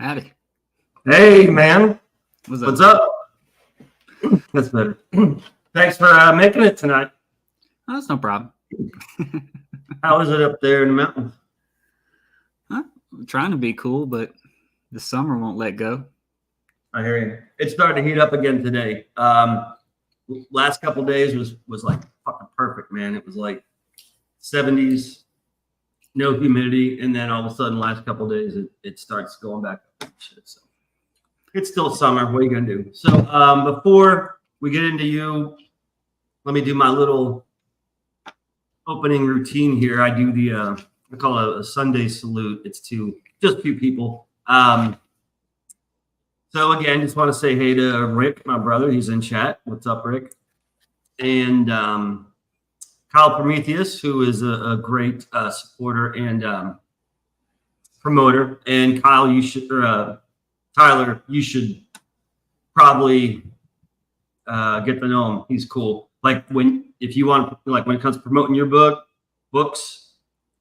Howdy. Hey, man. What's up? That's better. Thanks for making it tonight. Oh, that's no problem. How is it up there in the mountains? I'm trying to be cool, but the summer won't let go. I hear you. It started to heat up again today. Last couple days was like fucking perfect, man. It was like 70s, no humidity, and then all of a sudden, last couple days, it starts going back up. Shit, so it's still summer. What are you gonna do? So before we get into you, let me do my little opening routine here. I do the I call it a Sunday salute. It's to just a few people. So again, just want to say hey to Rick, my brother. He's in chat. What's up, Rick? And Kyle Prometheus, who is a great supporter and promoter. And Kyle, Tyler, you should probably get to know him. He's cool. Like if you want, like when it comes to promoting your books,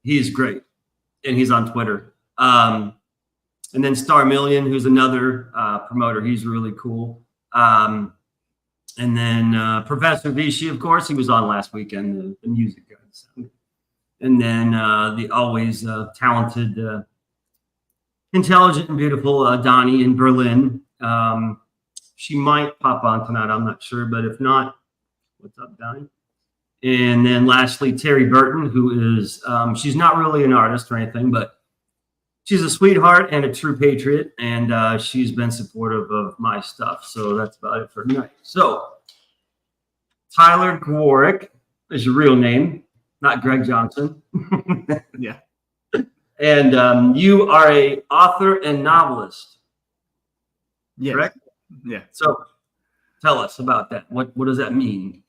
he's great, and he's on Twitter. And then Star Million, who's another promoter. He's really cool. And then Professor Vichy, of course, he was on last weekend, the music guy. So. And then the always talented, intelligent, and beautiful Donnie in Berlin. She might pop on tonight. I'm not sure, but if not, what's up, Donnie? And then lastly, Terry Burton, who is, she's not really an artist or anything, but she's a sweetheart and a true patriot, and she's been supportive of my stuff. So that's about it for tonight. So Tyler Gworek is your real name, not Greg Johnson. Yeah. And you are a author and novelist, Yeah. correct? Yeah. So tell us about that. What does that mean?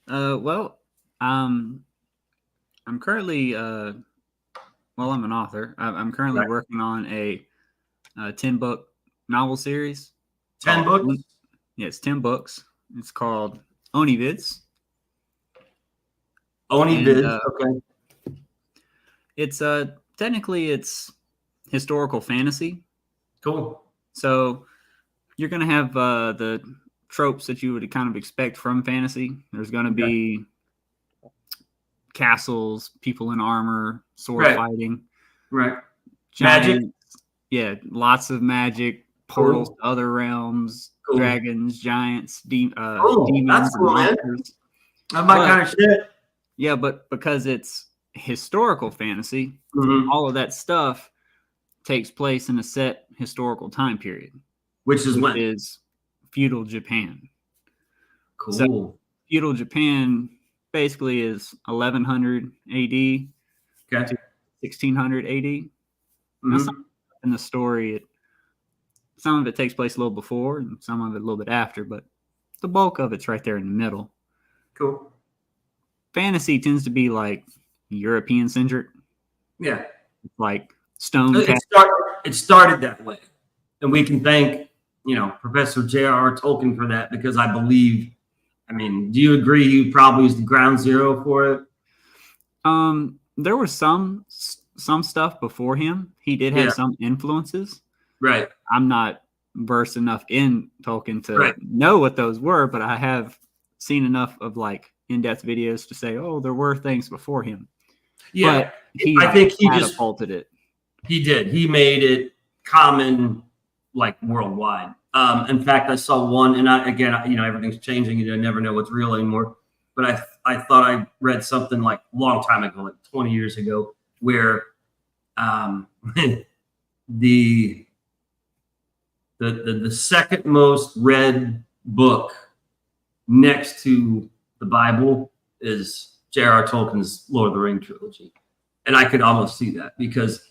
Well, I'm currently I'm an author. I'm currently working on a 10-book novel series. 10 books? Yeah, it's 10 books. It's called Onivids. Onivids, okay. It's technically it's historical fantasy. Cool. So you're gonna have the tropes that you would kind of expect from fantasy. There's gonna be castles, people in armor, sword fighting. Right. Giants, magic. Yeah, lots of magic, portals to other realms, dragons, giants, demons, that's cool, monsters. That's my kind of shit. Yeah, but because it's historical fantasy, all of that stuff takes place in a set historical time period. Which is feudal Japan. Cool. So feudal Japan basically is 1100 AD to 1600 AD. Now, in the story, some of it takes place a little before and some of it a little bit after, but the bulk of it's right there in the middle. Cool. Fantasy tends to be like European centric. Yeah. Like stone. It started that way. And we can thank, Professor J.R.R. Tolkien for that, because I believe, do you agree he probably was the ground zero for it? There was some stuff before him. He did have some influences. Right. I'm not versed enough in Tolkien to know what those were, but I have seen enough of like in-depth videos to say, oh, there were things before him. Yeah. But I think he catapulted it. He did. He made it common, like worldwide. In fact, I saw one, and everything's changing. You never know what's real anymore. But I thought I read something like a long time ago, like 20 years ago, where the second most read book next to the Bible is J.R.R. Tolkien's Lord of the Rings trilogy. And I could almost see that because,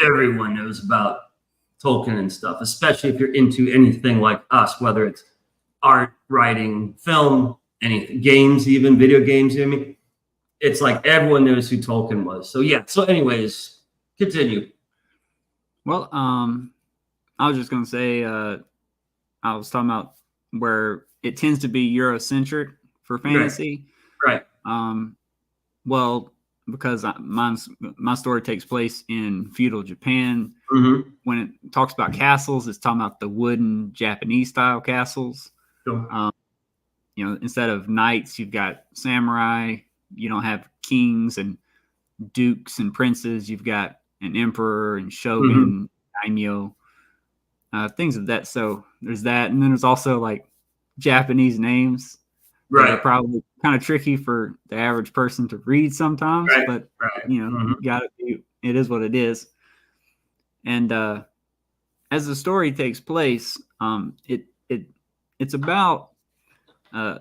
everyone knows about Tolkien and stuff, especially if you're into anything like us, whether it's art, writing, film, anything, games, even video games. It's like everyone knows who Tolkien was. So yeah. So anyways, continue. Well, I was just going to say, I was talking about where it tends to be Eurocentric for fantasy. Right. Well, because my story takes place in feudal Japan. Mm-hmm. When it talks about castles, it's talking about the wooden Japanese style castles. Cool. Instead of knights, you've got samurai. You don't have kings and dukes and princes. You've got an emperor and shogun, daimyo, things of that. So there's that, and then there's also like Japanese names. Right. That are probably kind of tricky for the average person to read sometimes, but you gotta be, it is what it is. And as the story takes place, it's about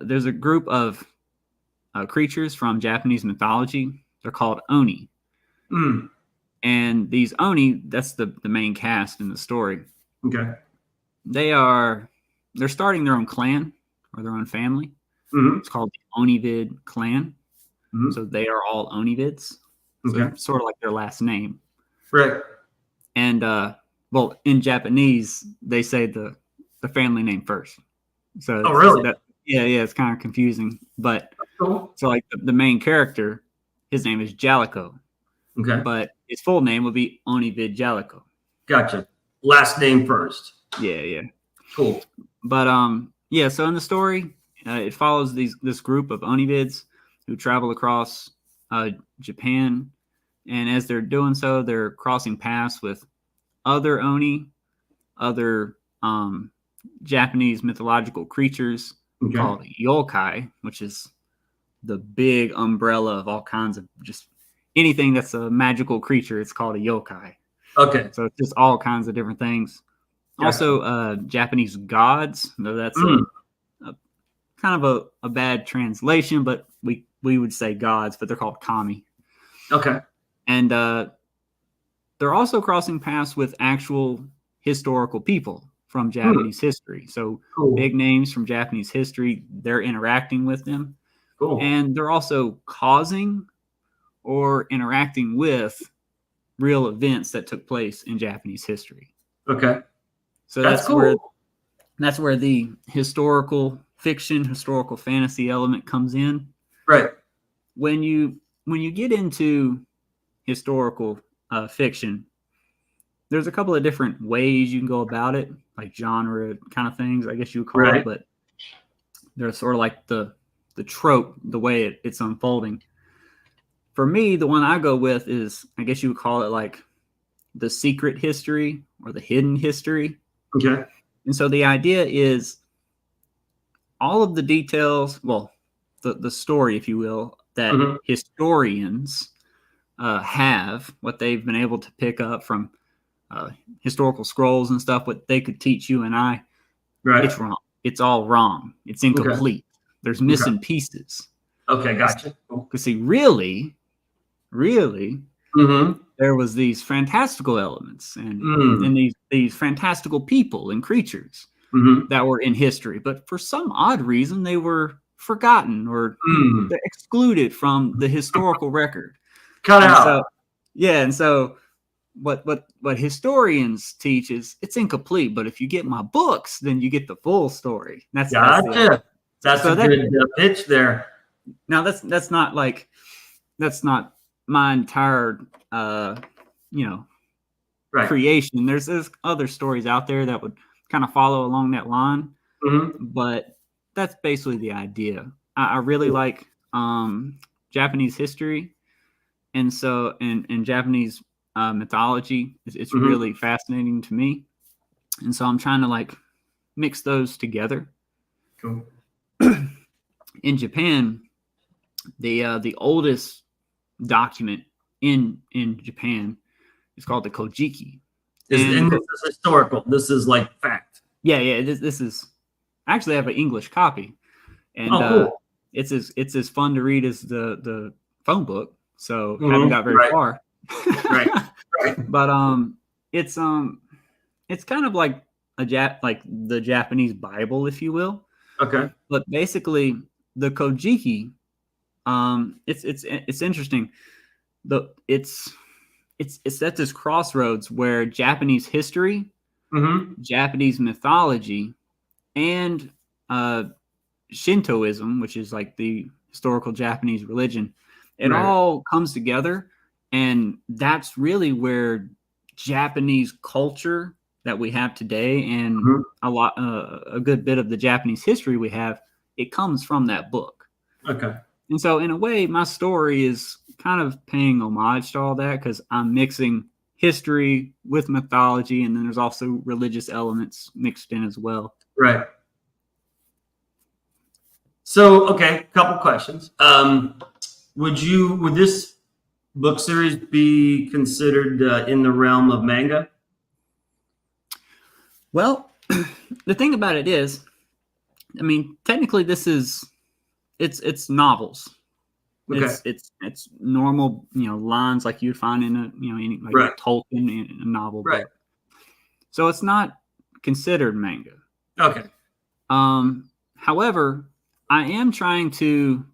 there's a group of creatures from Japanese mythology. They're called oni. And these oni, that's the main cast in the story. Okay. They're starting their own clan or their own family. It's called the Onivid clan. So they are all Onivids. So it's sort of like their last name. Right. And well, in Japanese, they say the family name first. So really? Yeah, it's kind of confusing. But cool. So like the main character, his name is Jalico. Okay. But his full name would be Onivid Jalico. Gotcha. Last name first. Yeah. Cool. But so in the story, it follows this group of Onivids who travel across Japan, and as they're doing so, they're crossing paths with other Oni, other Japanese mythological creatures called yokai, which is the big umbrella of all kinds of just anything that's a magical creature. It's called a yokai. Okay. So it's just all kinds of different things. Gotcha. Also, Japanese gods, though that's kind of a bad translation, but we would say gods, but they're called kami. Okay. And they're also crossing paths with actual historical people from Japanese history. So big names from Japanese history, they're interacting with them. Cool. And they're also causing or interacting with real events that took place in Japanese history. Okay. So that's cool. That's where the historical fiction, historical fantasy element comes in. Right. When you get into historical fiction, there's a couple of different ways you can go about it, like genre kind of things, I guess you would call it. But there's sort of like the trope, the way it's unfolding. For me, the one I go with is, I guess you would call it like the secret history or the hidden history. Okay. And so the idea is all of the details, well, the story, if you will, that historians have, what they've been able to pick up from historical scrolls and stuff, what they could teach you and I, it's wrong. It's all wrong. It's incomplete. There's missing pieces. Okay, gotcha. Because see, really, there was these fantastical elements and these fantastical people and creatures that were in history, but for some odd reason they were forgotten or excluded from the historical record. Cut out. So, and so what historians teach is it's incomplete, but if you get my books, then you get the full story. Gotcha. That's a good pitch there. Now that's not my entire creation. There's other stories out there that would kind of follow along that line, but that's basically the idea. I really like Japanese history, and so and Japanese mythology. It's really fascinating to me, and so I'm trying to like mix those together. Cool. In Japan, the oldest document in Japan is called the Kojiki. And this is historical. This is like fact. Yeah. This is actually I have an English copy, and cool. It's as fun to read as the phone book. So I haven't got very far. Right. But it's kind of like the Japanese Bible, if you will. Okay. But basically, the Kojiki, it's interesting. It's at this crossroads where Japanese history, Japanese mythology, and Shintoism, which is like the historical Japanese religion, It Right. all comes together, and that's really where Japanese culture that we have today, and Mhm. a good bit of the Japanese history we have, it comes from that book. Okay. And so, in a way, my story is kind of paying homage to all that because I'm mixing history with mythology, and then there's also religious elements mixed in as well. Right. So, okay, couple questions. Would this book series be considered in the realm of manga? Well, the thing about it is, I mean, technically, it's novels. Okay. It's normal, lines like you'd find in any like Right. Tolkien in a novel Right. book. So it's not considered manga. Okay. However, I am trying to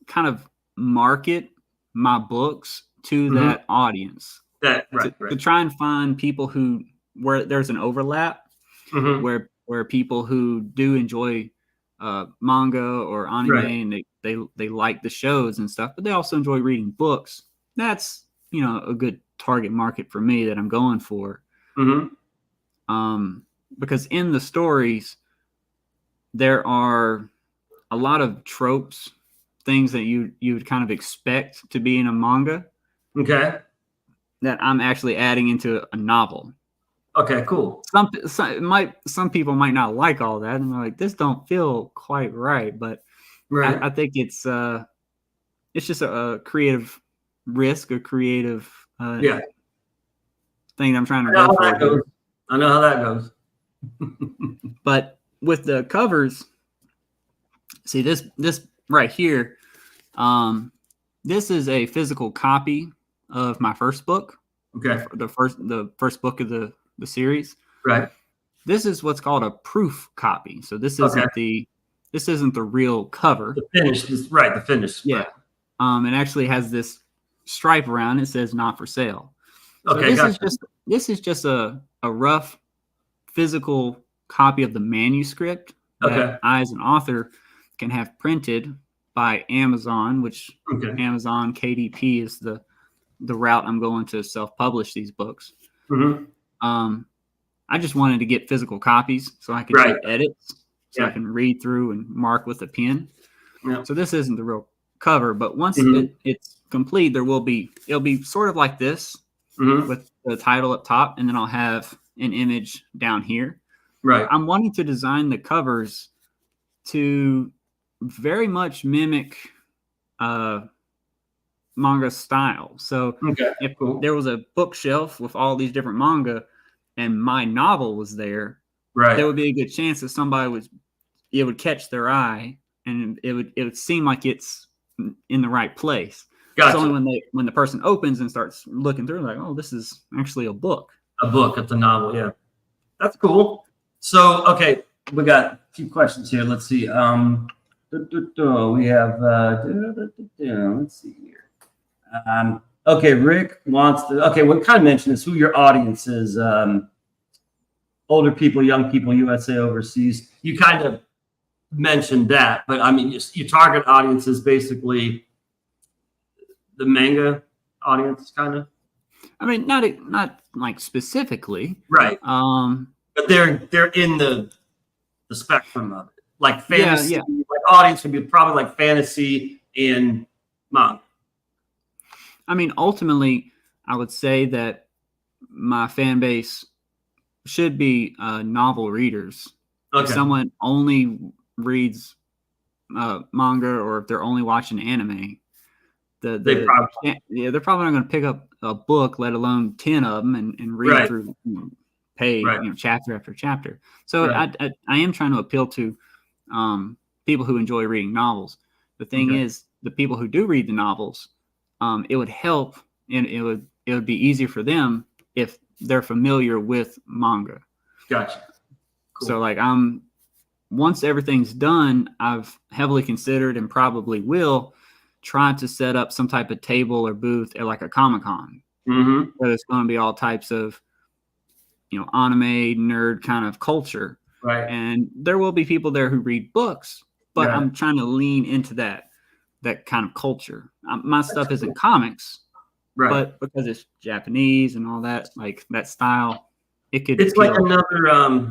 kind of market my books to Mhm. that audience Right. to Right. try and find people where there's an overlap, Mhm. where people who do enjoy manga or anime Right. and they like the shows and stuff, but they also enjoy reading books. That's a good target market for me that I'm going for. Mhm. Because in the stories there are a lot of tropes, things that you would kind of expect to be in a manga Okay. that I'm actually adding into a novel. Okay. Cool. Some people might not like all that, and they're like, "This don't feel quite right." But Right. I think it's just a creative risk, a creative Yeah. thing I'm trying to I know go how for that goes. here. I know how that goes. But with the covers, see this right here. This is a physical copy of my first book. Okay. The first book of the series. Right. This is what's called a proof copy. So this Okay. isn't the real cover. The finish. Right. The finish. Yeah. Right. It actually has this stripe around it. It says not for sale. So Okay. Gotcha. this is just a rough physical copy of the manuscript that Okay. I, as an author, can have printed by Amazon, which Okay. Amazon KDP is the route I'm going to self-publish these books. Mhm. I just wanted to get physical copies so I could Right. do edits, so I Yeah. can read through and mark with a pen. Yeah. So this isn't the real cover, but once Mhm. it's complete, it'll be sort of like this Mhm. with the title up top, and then I'll have an image down here. Right. I'm wanting to design the covers to very much mimic manga style. So Okay. if Cool. there was a bookshelf with all these different manga and my novel was there, Right. there would be a good chance that it would catch their eye and it would seem like it's in the right place. Gotcha. It's only when the person opens and starts looking through, like, oh, this is actually a book. A book. It's a novel. Yeah. That's cool. So, okay, we got a few questions here. Let's see. We have. Let's see here. Okay, Rick wants to. Okay, we kind of mentioned this. Who your audience is? Older people, young people, USA, overseas. You kind of mentioned that, but I mean, your target audience is basically the manga audience, kind of. I mean, not like specifically, Right? But they're in the spectrum of it, like fantasy. Yeah. Like audience would be probably like fantasy and manga. I mean, ultimately, I would say that my fan base should be novel readers. Okay. If someone only reads manga, or if they're only watching anime, they're probably not going to pick up a book, let alone 10 of them, and read Right. through page, Right. chapter after chapter. So Right. I am trying to appeal to people who enjoy reading novels. The thing Okay. is, the people who do read the novels, it would help, and it would be easier for them if they're familiar with manga. Gotcha. Cool. So like once everything's done, I've heavily considered and probably will try to set up some type of table or booth at like a Comic-Con. Mm-hmm. Where there's going to be all types of anime nerd kind of culture. Right. And there will be people there who read books, but Yeah. I'm trying to lean into that. that kind of culture. My stuff isn't comics, Right. but because it's Japanese and all that, like that style, it could. It's like another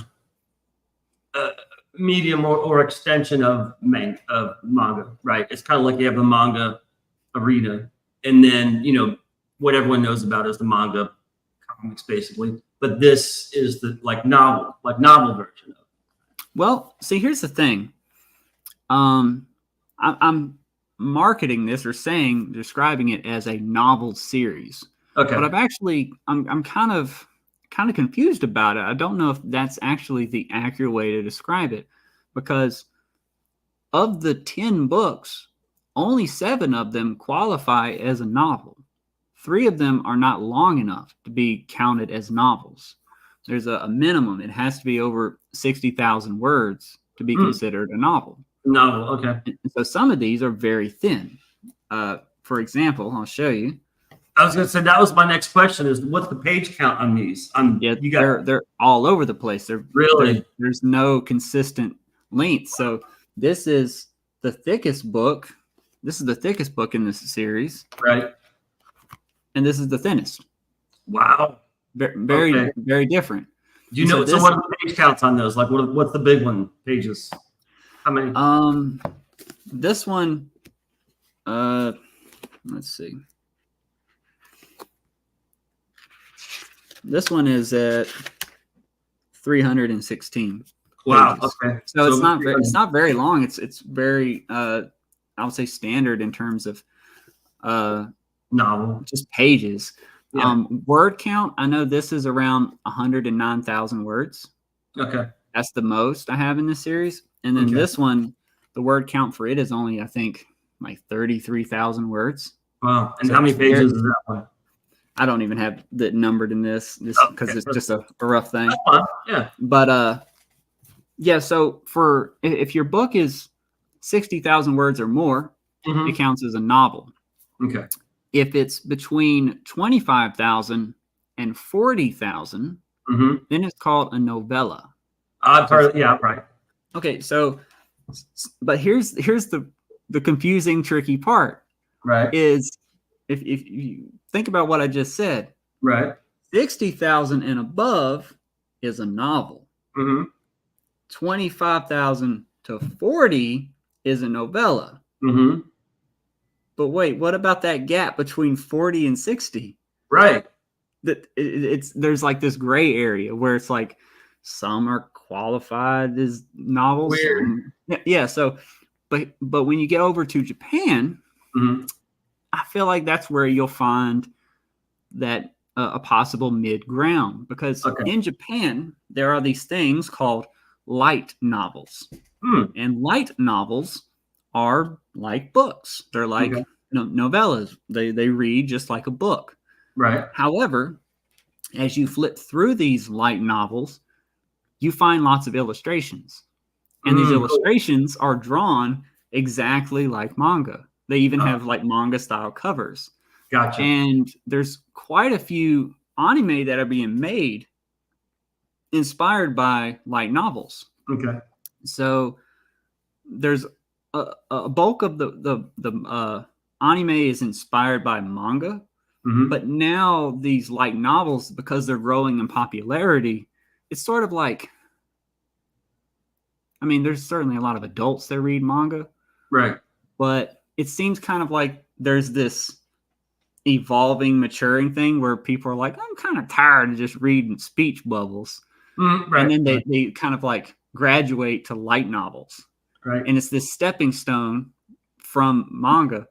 medium or extension of manga, right? It's kind of like you have the manga arena, and then what everyone knows about is the manga comics, basically. But this is the novel version of it. Well, see, here's the thing. I'm marketing this or describing it as a novel series. Okay. But I'm kind of confused about it. I don't know if that's actually the accurate way to describe it, because of the 10 books, only 7 of them qualify as a novel. 3 of them are not long enough to be counted as novels. There's a minimum. It has to be over 60,000 words to be considered a novel. Novel, okay. And so some of these are very thin. For example, I'll show you. I was going to say, that was my next question, is what's the page count on these? They're all over the place. There's no consistent length. So this is the thickest book. This is the thickest book in this series. Right. And this is the thinnest. Wow. Very different. Do you know, so what are the page counts on those? Like, what's the big one, pages? How many? This one, let's see. This one is at 316. Wow. pages. Okay. So it's not very long. It's very I would say standard in terms of novel, just pages. Yeah. Word count, I know this is around 109,000 words. Okay. That's the most I have in this series. And then this one, the word count for it is only, I think, like 33,000 words. Wow. And so how many pages is that one? I don't even have that numbered in this because it's just a rough thing. Yeah. But yeah, so if your book is 60,000 words or more, it counts as a novel. Okay. If it's between 25,000 and 40,000, then it's called a novella. Yeah, right. Okay, so, but here's the confusing, tricky part. Right. Is if you think about what I just said. Right. 60,000 and above is a novel. 25,000 to 40 is a novella. But wait, what about that gap between 40 and 60? Right. There's like this gray area where it's like some are qualified as novels. Weird. Yeah. So, but when you get over to Japan, I feel like that's where you'll find that a possible mid ground, because in Japan there are these things called light novels, and light novels are like books. They're like novellas. They read just like a book. Right. However, as you flip through these light novels, you find lots of illustrations. And these illustrations are drawn exactly like manga. They even have like manga style covers. Gotcha. And there's quite a few anime that are being made inspired by light novels. Okay. So there's a bulk of the anime is inspired by manga, but now these light novels, because they're growing in popularity, it's sort of like, I mean, there's certainly a lot of adults that read manga, right? But it seems kind of like there's this evolving, maturing thing where people are like, I'm kind of tired of just reading speech bubbles, right? And then they kind of like graduate to light novels. Right. And it's this stepping stone from manga.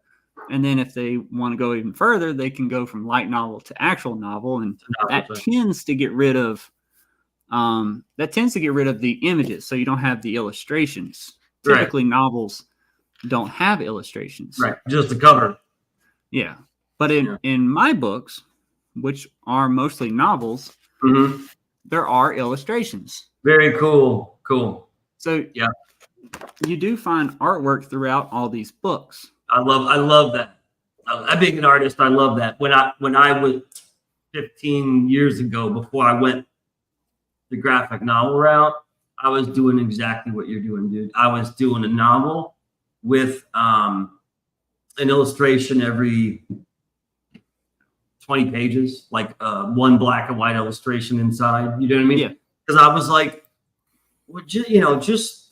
And then if they want to go even further, they can go from light novel to actual novel. And that tends to get rid of the images. So you don't have the illustrations. Right. Typically novels don't have illustrations. Right. Just the cover. Yeah. But in my books, which are mostly novels, there are illustrations. Very cool. Cool. So yeah. You do find artwork throughout all these books. I love that. I'm being an artist. I love that. When I was 15 years ago, before I went the graphic novel route, I was doing exactly what you're doing, dude. I was doing a novel with an illustration every 20 pages, like one black and white illustration inside. You know what I mean? Yeah. Because I was like, well, just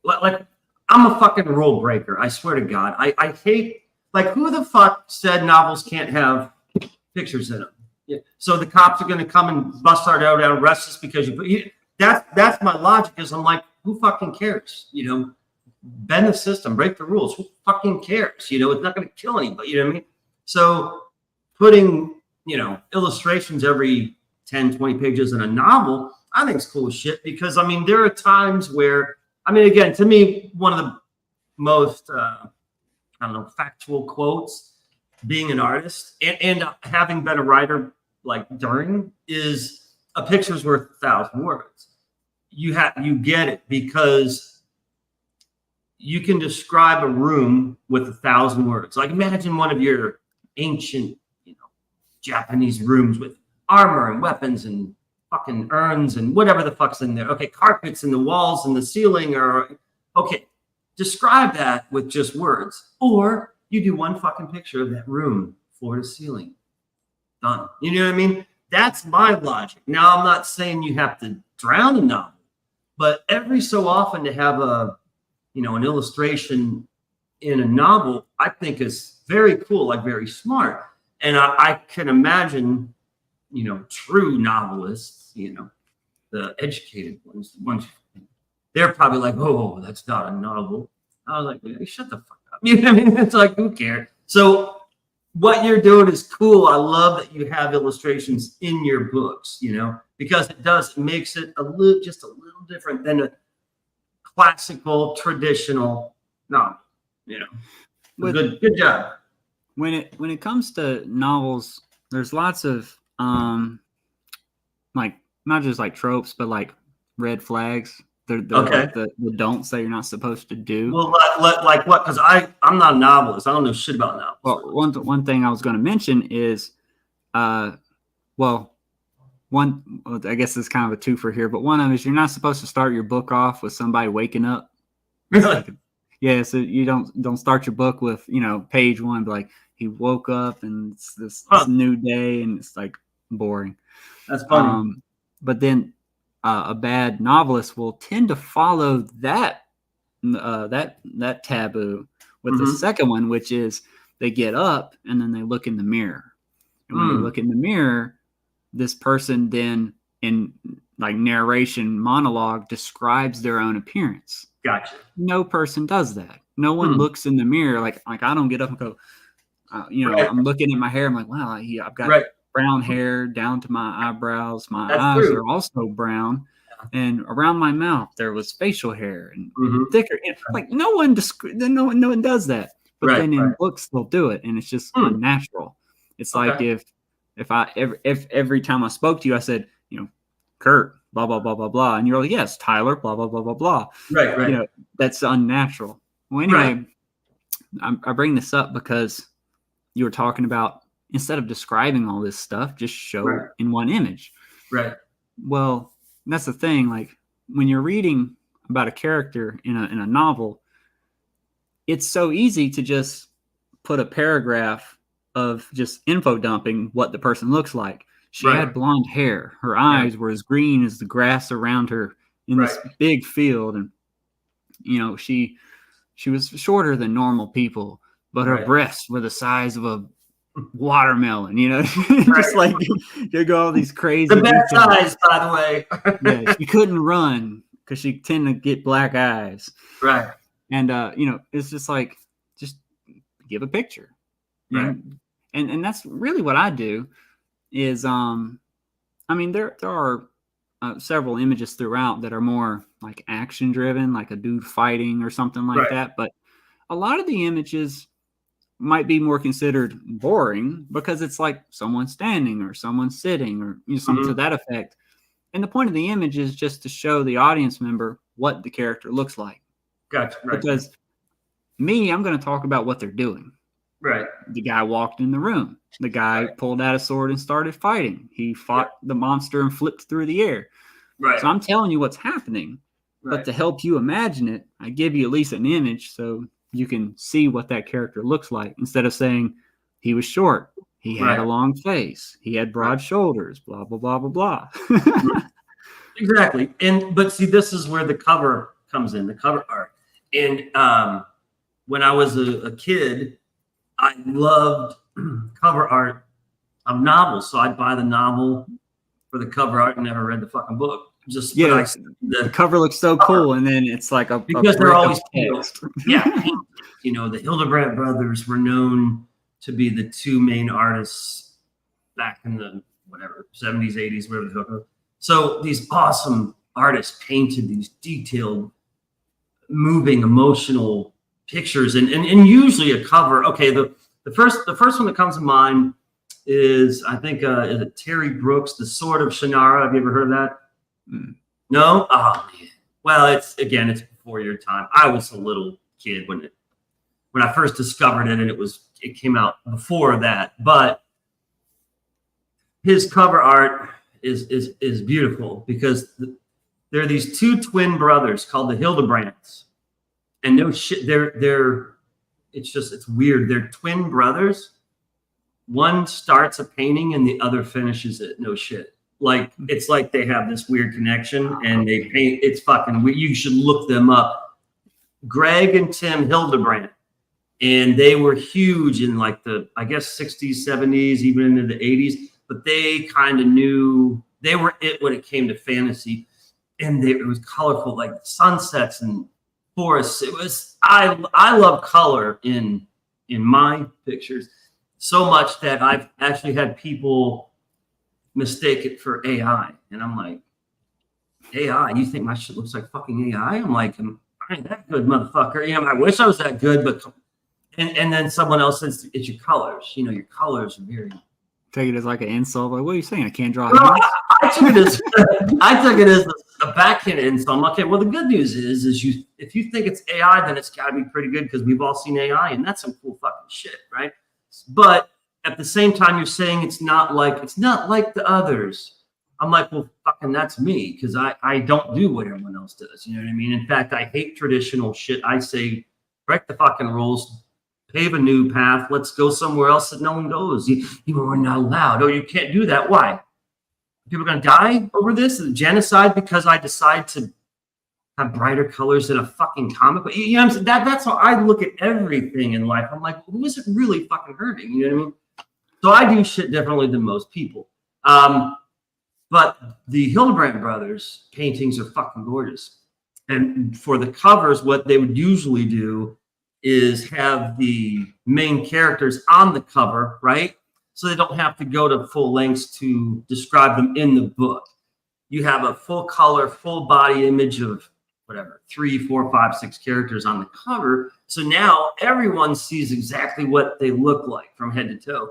like I'm a fucking rule breaker. I swear to God. I hate, like, who the fuck said novels can't have pictures in them? Yeah. So the cops are going to come and bust our door down, arrest us because that's my logic. Is I'm like, who fucking cares? You know, bend the system, break the rules. Who fucking cares? You know, it's not going to kill anybody. You know what I mean? So putting, you know, illustrations every 10, 20 pages in a novel, I think it's cool as shit, because I mean, there are times where, I mean, again, to me, one of the most, I don't know, factual quotes, being an artist and having been a writer, like, during, is a picture's worth 1,000 words. You get it, because you can describe a room with 1,000 words. Like, imagine one of your ancient, you know, Japanese rooms with armor and weapons and fucking urns and whatever the fuck's in there. Okay, carpets in the walls and the ceiling, or okay, describe that with just words. Or you do one fucking picture of that room, floor to ceiling. Done. You know what I mean? That's my logic. Now, I'm not saying you have to drown a novel, but every so often to have a, you know, an illustration in a novel, I think is very cool, like very smart. And I can imagine, you know, true novelists, you know, the educated ones, they're probably like, oh, that's not a novel. I was like, hey, shut the fuck up. You know what I mean? It's like, who cares? So what you're doing is cool. I love that you have illustrations in your books, you know, because it makes it just a little different than a classical, traditional novel, you know. Good job. When it comes to novels, there's lots of like, not just like tropes, but like red flags. They're okay. Like the don'ts that you're not supposed to do. Well, like what? Because I'm not a novelist. I don't know shit about novels. Well, one thing I was going to mention is, I guess it's kind of a twofer here, but one of them is you're not supposed to start your book off with somebody waking up. Really? Yeah, so you don't start your book with, you know, page one, but like, he woke up and it's this new day, and it's like boring. That's funny. But then a bad novelist will tend to follow that taboo with the second one, which is they get up and then they look in the mirror. And when they look in the mirror, this person then, in like narration monologue, describes their own appearance. Gotcha. No person does that. No one looks in the mirror. Like I don't get up and go, you know, right. I'm looking at my hair. I'm like, wow, I've got brown hair down to my eyebrows. My eyes are also brown. And around my mouth, there was facial hair and thicker. Like no one does that. But then in books, they'll do it. And it's just unnatural. It's like if every time I spoke to you, I said, you know, Kurt, blah, blah, blah, blah, blah. And you're like, yes, Tyler, blah, blah, blah, blah, blah. Right. You know, that's unnatural. Well, anyway, I bring this up because you were talking about, instead of describing all this stuff, just show in one image. Right. Well, that's the thing. Like when you're reading about a character in a novel, it's so easy to just put a paragraph of just info dumping what the person looks like. She had blonde hair. Her eyes were as green as the grass around her in this big field. And, you know, she was shorter than normal people, but her breasts were the size of a watermelon, you know, just like you go all these crazy. The best eyes, by the way. Yeah, she couldn't run because she tended to get black eyes. Right. And, you know, it's just like, just give a picture. Right. And that's really what I do is, I mean, there are several images throughout that are more like action driven, like a dude fighting or something like that. But a lot of the images might be more considered boring because it's like someone standing or someone sitting or, you know, something to that effect. And the point of the image is just to show the audience member what the character looks like. Gotcha. Right. Because I'm going to talk about what they're doing. Right. The guy walked in the room. The guy pulled out a sword and started fighting. He fought the monster and flipped through the air. Right. So I'm telling you what's happening. But to help you imagine it, I give you at least an image so you can see what that character looks like instead of saying he was short, he had a long face, he had broad shoulders, blah, blah, blah, blah, blah. Exactly. But see, this is where the cover comes in, the cover art. And when I was a kid, I loved cover art of novels. So I'd buy the novel for the cover art and never read the fucking book. Just the cover looks so cool, and then it's like because they're always text. You know, the Hildebrandt brothers were known to be the two main artists back in the 70s, 80s, whatever the fuck. So these awesome artists painted these detailed, moving, emotional pictures, and usually a cover. Okay, the first one that comes to mind is, I think, is it Terry Brooks, The Sword of Shannara? Have you ever heard of that? No? Oh man. Well, it's before your time. I was a little kid when I first discovered it, and it came out before that. But his cover art is beautiful because there are these two twin brothers called the Hildebrandts, and no shit, it's weird. They're twin brothers. One starts a painting and the other finishes it. No shit. Like, it's like they have this weird connection and they paint. It's fucking weird. You should look them up. Greg and Tim Hildebrandt. And they were huge in like I guess 60s, 70s, even into the 80s. But they kind of knew, they were it when it came to fantasy. And it was colorful, like sunsets and forests. It was, I love color in my pictures so much that I've actually had people mistake it for AI. And I'm like, AI? You think my shit looks like fucking AI? I'm like, I ain't that good, motherfucker. You know, I wish I was that good, but and then someone else says it's your colors. You know, your colors are very. Take it as like an insult. Like, what are you saying? I can't draw. Well, I took it as a backhand insult. I'm like, okay, well, the good news is if you think it's AI, then it's got to be pretty good because we've all seen AI, and that's some cool fucking shit, right? But at the same time, you're saying it's not like the others. I'm like, well, fucking that's me, because I don't do what everyone else does. You know what I mean? In fact, I hate traditional shit. I say, break the fucking rules, pave a new path. Let's go somewhere else that no one goes. We're not allowed. Oh, you can't do that. Why? People are going to die over this? Genocide because I decide to have brighter colors in a fucking comic book? You know what I'm saying? That's how I look at everything in life. I'm like, who is it really fucking hurting? You know what I mean? So I do shit differently than most people. But the Hildebrandt brothers paintings are fucking gorgeous. And for the covers, what they would usually do is have the main characters on the cover, right? So they don't have to go to full lengths to describe them in the book. You have a full color, full body image of whatever, 3, 4, 5, 6 characters on the cover. So now everyone sees exactly what they look like from head to toe.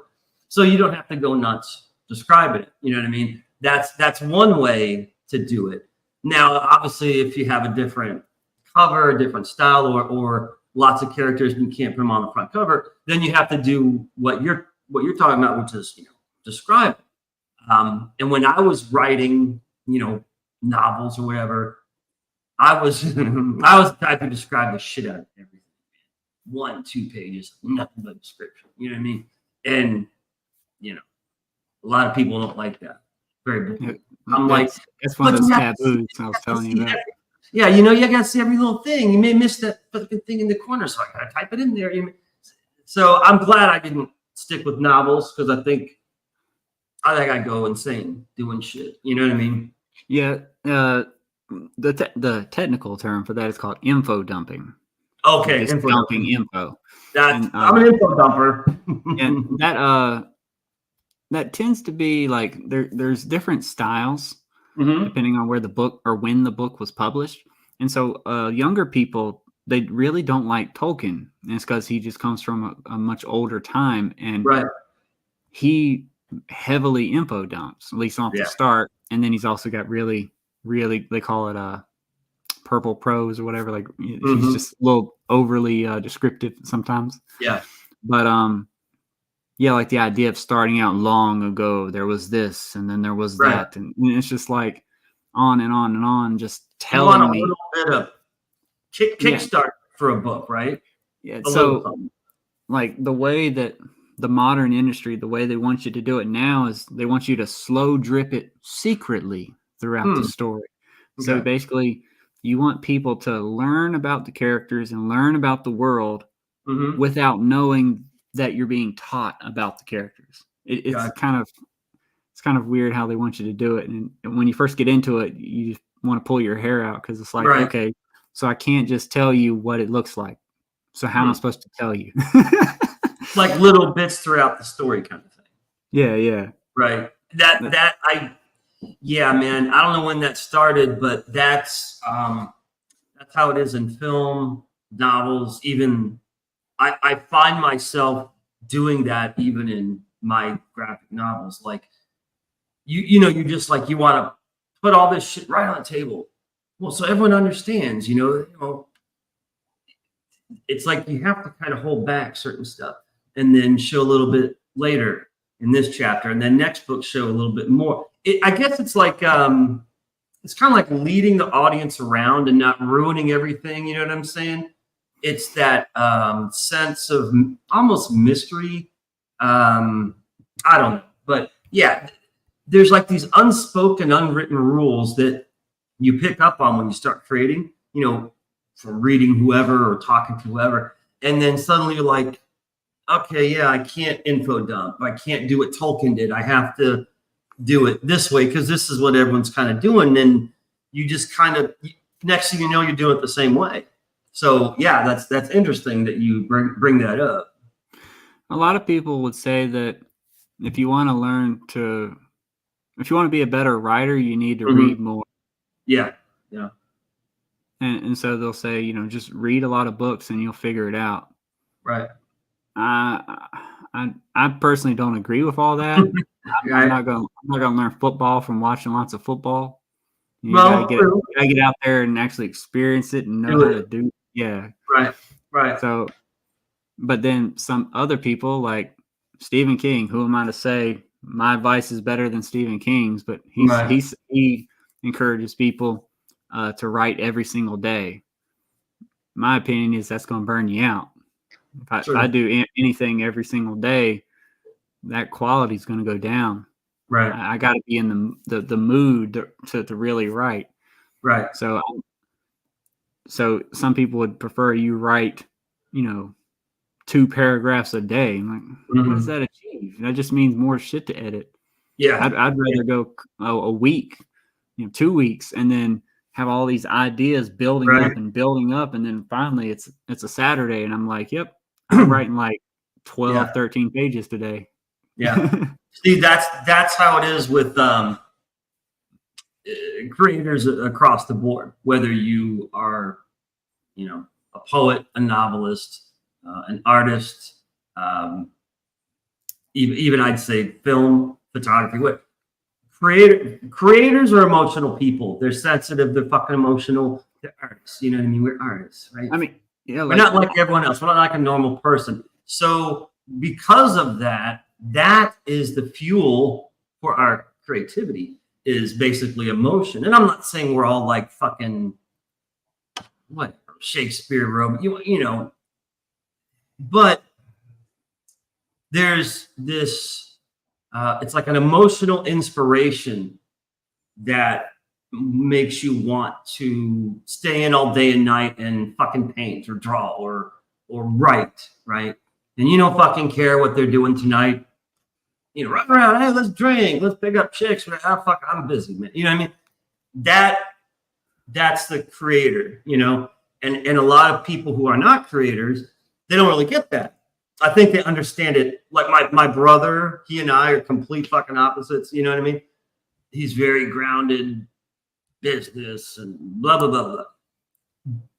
So you don't have to go nuts describing it. You know what I mean? That's one way to do it. Now, obviously, if you have a different cover, a different style, or lots of characters and you can't put them on the front cover, then you have to do what you're talking about, which is, describe it. And when I was writing, novels or whatever, I was the type to describe the shit out of everything. 1, 2 pages, nothing but description. You know what I mean? And a lot of people don't like that. Very boring. I'm like, that's one of those taboos I was telling you about. Yeah, you gotta see every little thing. You may miss that fucking thing in the corner, so I gotta type it in there. So I'm glad I didn't stick with novels, because I think I go insane doing shit. You know what I mean? Yeah. The technical term for that is called info dumping. Okay, just dumping info. I'm an info dumper. And that tends to be like there's different styles depending on where the book or when the book was published. And so younger people, they really don't like Tolkien. And it's because he just comes from a much older time, and he heavily info dumps, at least off the start. And then he's also got really, they call it purple prose or whatever. Like he's just a little overly descriptive sometimes. Yeah. But like the idea of starting out long ago, there was this, and then there was that, and it's just like on and on and on, just telling me. A little bit of kickstart for a book, right? Yeah. A little So something. like the way that the modern industry, the way they want you to do it now is they want you to slow drip it secretly throughout the story. So Okay. basically, you want people to learn about the characters and learn about the world Mm-hmm. without knowing that you're being taught about the characters. It's Gotcha. kind of weird how they want you to do it. And when you first get into it, you just want to pull your hair out because it's like, Right. okay, so I can't just tell you what it looks like. So how am I supposed to tell you? Like little bits throughout the story kind of thing. Yeah. Right. Yeah, man. I don't know when that started, but that's how it is in film, novels. Even I find myself doing that even in my graphic novels. Like you just like you want to put all this shit right on the table. Well, so everyone understands. It's like you have to kind of hold back certain stuff and then show a little bit later in this chapter, and then next book show a little bit more. I guess it's like it's kind of like leading the audience around and not ruining everything. You know what I'm saying? It's that sense of almost mystery. I don't know, but yeah, there's like these unspoken, unwritten rules that you pick up on when you start creating. From reading whoever or talking to whoever, and then suddenly you're like, okay, yeah, I can't info dump. I can't do what Tolkien did. I have to do it this way because this is what everyone's kind of doing. And you just kind of, next thing you know, you're doing it the same way. So yeah, that's interesting that you bring that up. A lot of people would say that if you want to be a better writer, you need to read more. Yeah. And so they'll say, just read a lot of books and you'll figure it out. Right. I personally don't agree with all that. I'm not gonna learn football from watching lots of football. You gotta get out there and actually experience it and know how to do it. Yeah. Right. So, but then some other people like Stephen King, who am I to say my advice is better than Stephen King's, but he encourages people to write every single day. My opinion is that's going to burn you out. If I do anything every single day, that quality is going to go down. Right. I got to be in the mood to really write. Right. So some people would prefer you write, 2 paragraphs a day. I'm like, what does that achieve? That just means more shit to edit. Yeah. I'd rather go a week, 2 weeks, and then have all these ideas building up, and then finally it's a Saturday and I'm like, yep, I'm writing like 12 13 pages today. Yeah. See, that's how it is with creators across the board, whether you are a poet, a novelist, an artist, even I'd say film, photography. What creators are emotional people. They're sensitive. They're fucking emotional. They're artists. You know what I mean? We're artists, right? I mean, yeah, we're not like everyone else. We're not like a normal person. So because of that, that is the fuel for our creativity, is basically emotion. And I'm not saying we're all like fucking Shakespeare, Rome, but there's this. It's like an emotional inspiration that makes you want to stay in all day and night and fucking paint or draw or write, right? And you don't fucking care what they're doing tonight. Run around, hey, let's drink, let's pick up chicks. Fuck, I'm busy, man. You know what I mean? That's the creator, and a lot of people who are not creators, they don't really get that. I think they understand it. Like my brother, he and I are complete fucking opposites. You know what I mean? He's very grounded, business and blah, blah, blah, blah.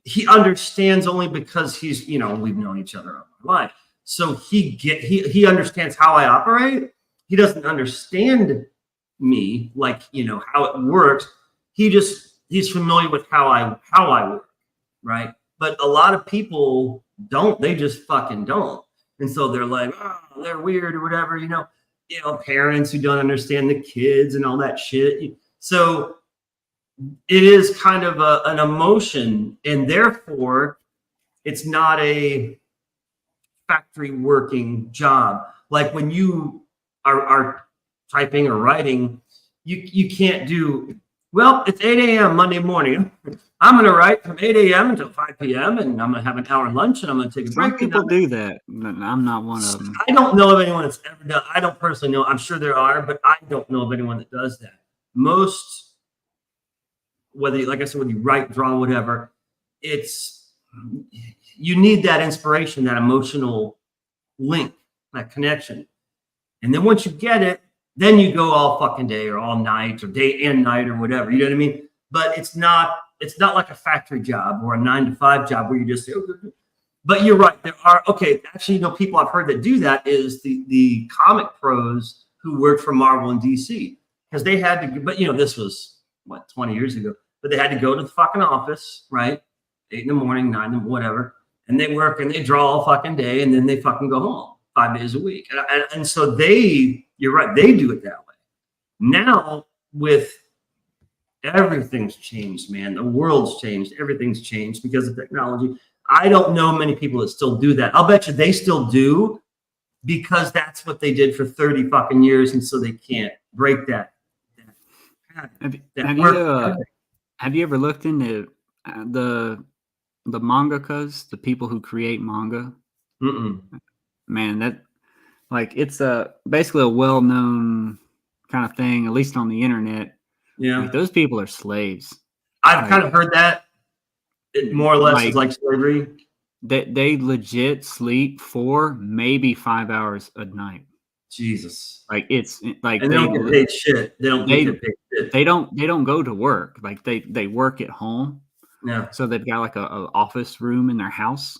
He understands only because he's, we've known each other all our life. So he understands how I operate. He doesn't understand me, like, how it works. He's familiar with how I work. Right. But a lot of people don't, they just fucking don't. And so they're like, oh, they're weird or whatever, parents who don't understand the kids and all that shit. So it is kind of an emotion, and therefore it's not a factory working job. Like when you are typing or writing, you can't do, well, it's 8 a.m. Monday morning. I'm going to write from 8 a.m. until 5 p.m. and I'm going to have an hour lunch and I'm going to take a break. Some people do that. I'm not one of them. I don't know of anyone that's ever done. I don't personally know. I'm sure there are, but I don't know of anyone that does that. Most, whether you write, draw, whatever, you need that inspiration, that emotional link, that connection. And then once you get it, then you go all fucking day or all night or day and night or whatever. You know what I mean? But it's not like a factory job or a 9-to-5 job where you just say, oh, but you're right. There are, actually, people I've heard that do that is the comic pros who worked for Marvel and DC, because they had to, but this was 20 years ago, but they had to go to the fucking office, right? 8 in the morning, 9 in the whatever. And they work and they draw all fucking day and then they fucking go home 5 days a week. And so you're right, they do it that way. Now with everything's changed, man. The world's changed. Everything's changed because of technology. I don't know many people that still do that. I'll bet you they still do because that's what they did for 30 fucking years. And so they can't break that. Have you ever looked into the mangakas, the people who create manga? Mm-mm. Man, that it's basically a well-known kind of thing, at least on the internet. Yeah, those people are slaves. I've kind of heard that. It more or less is like slavery. They legit sleep 4, maybe 5 hours a night. Jesus, it's like and they don't get paid shit. They don't get paid shit. They don't go to work. Like they work at home. Yeah. So they've got like a office room in their house.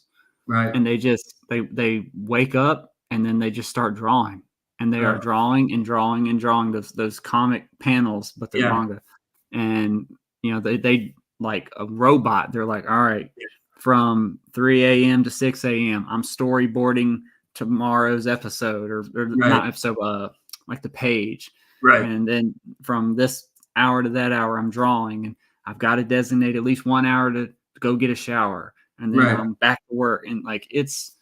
Right. And they wake up and then they just start drawing. And they are drawing and drawing and drawing those comic panels, but they're manga. And they like a robot. They're like, all right, from 3 a.m. to 6 a.m. I'm storyboarding tomorrow's episode or not episode, like the page. Right. And then from this hour to that hour, I'm drawing, and I've got to designate at least 1 hour to go get a shower, and then I'm back to work. And it's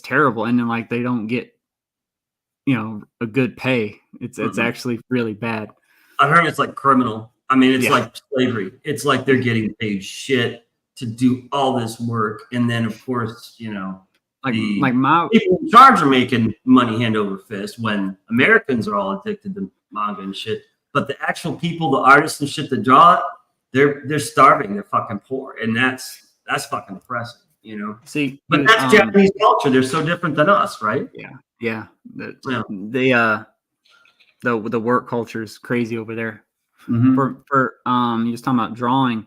terrible. And then they don't get a good pay. It's actually really bad. I've heard it's like criminal. I mean, it's like slavery. It's like they're getting paid shit to do all this work, and then of course my people in charge are making money hand over fist when Americans are all addicted to manga and shit. But the actual people, the artists and shit that draw it, they're starving. They're fucking poor, and that's fucking depressing. See, but that's Japanese culture. They're so different than us, right? Yeah. The work culture is crazy over there. Mm-hmm. For you was talking about drawing.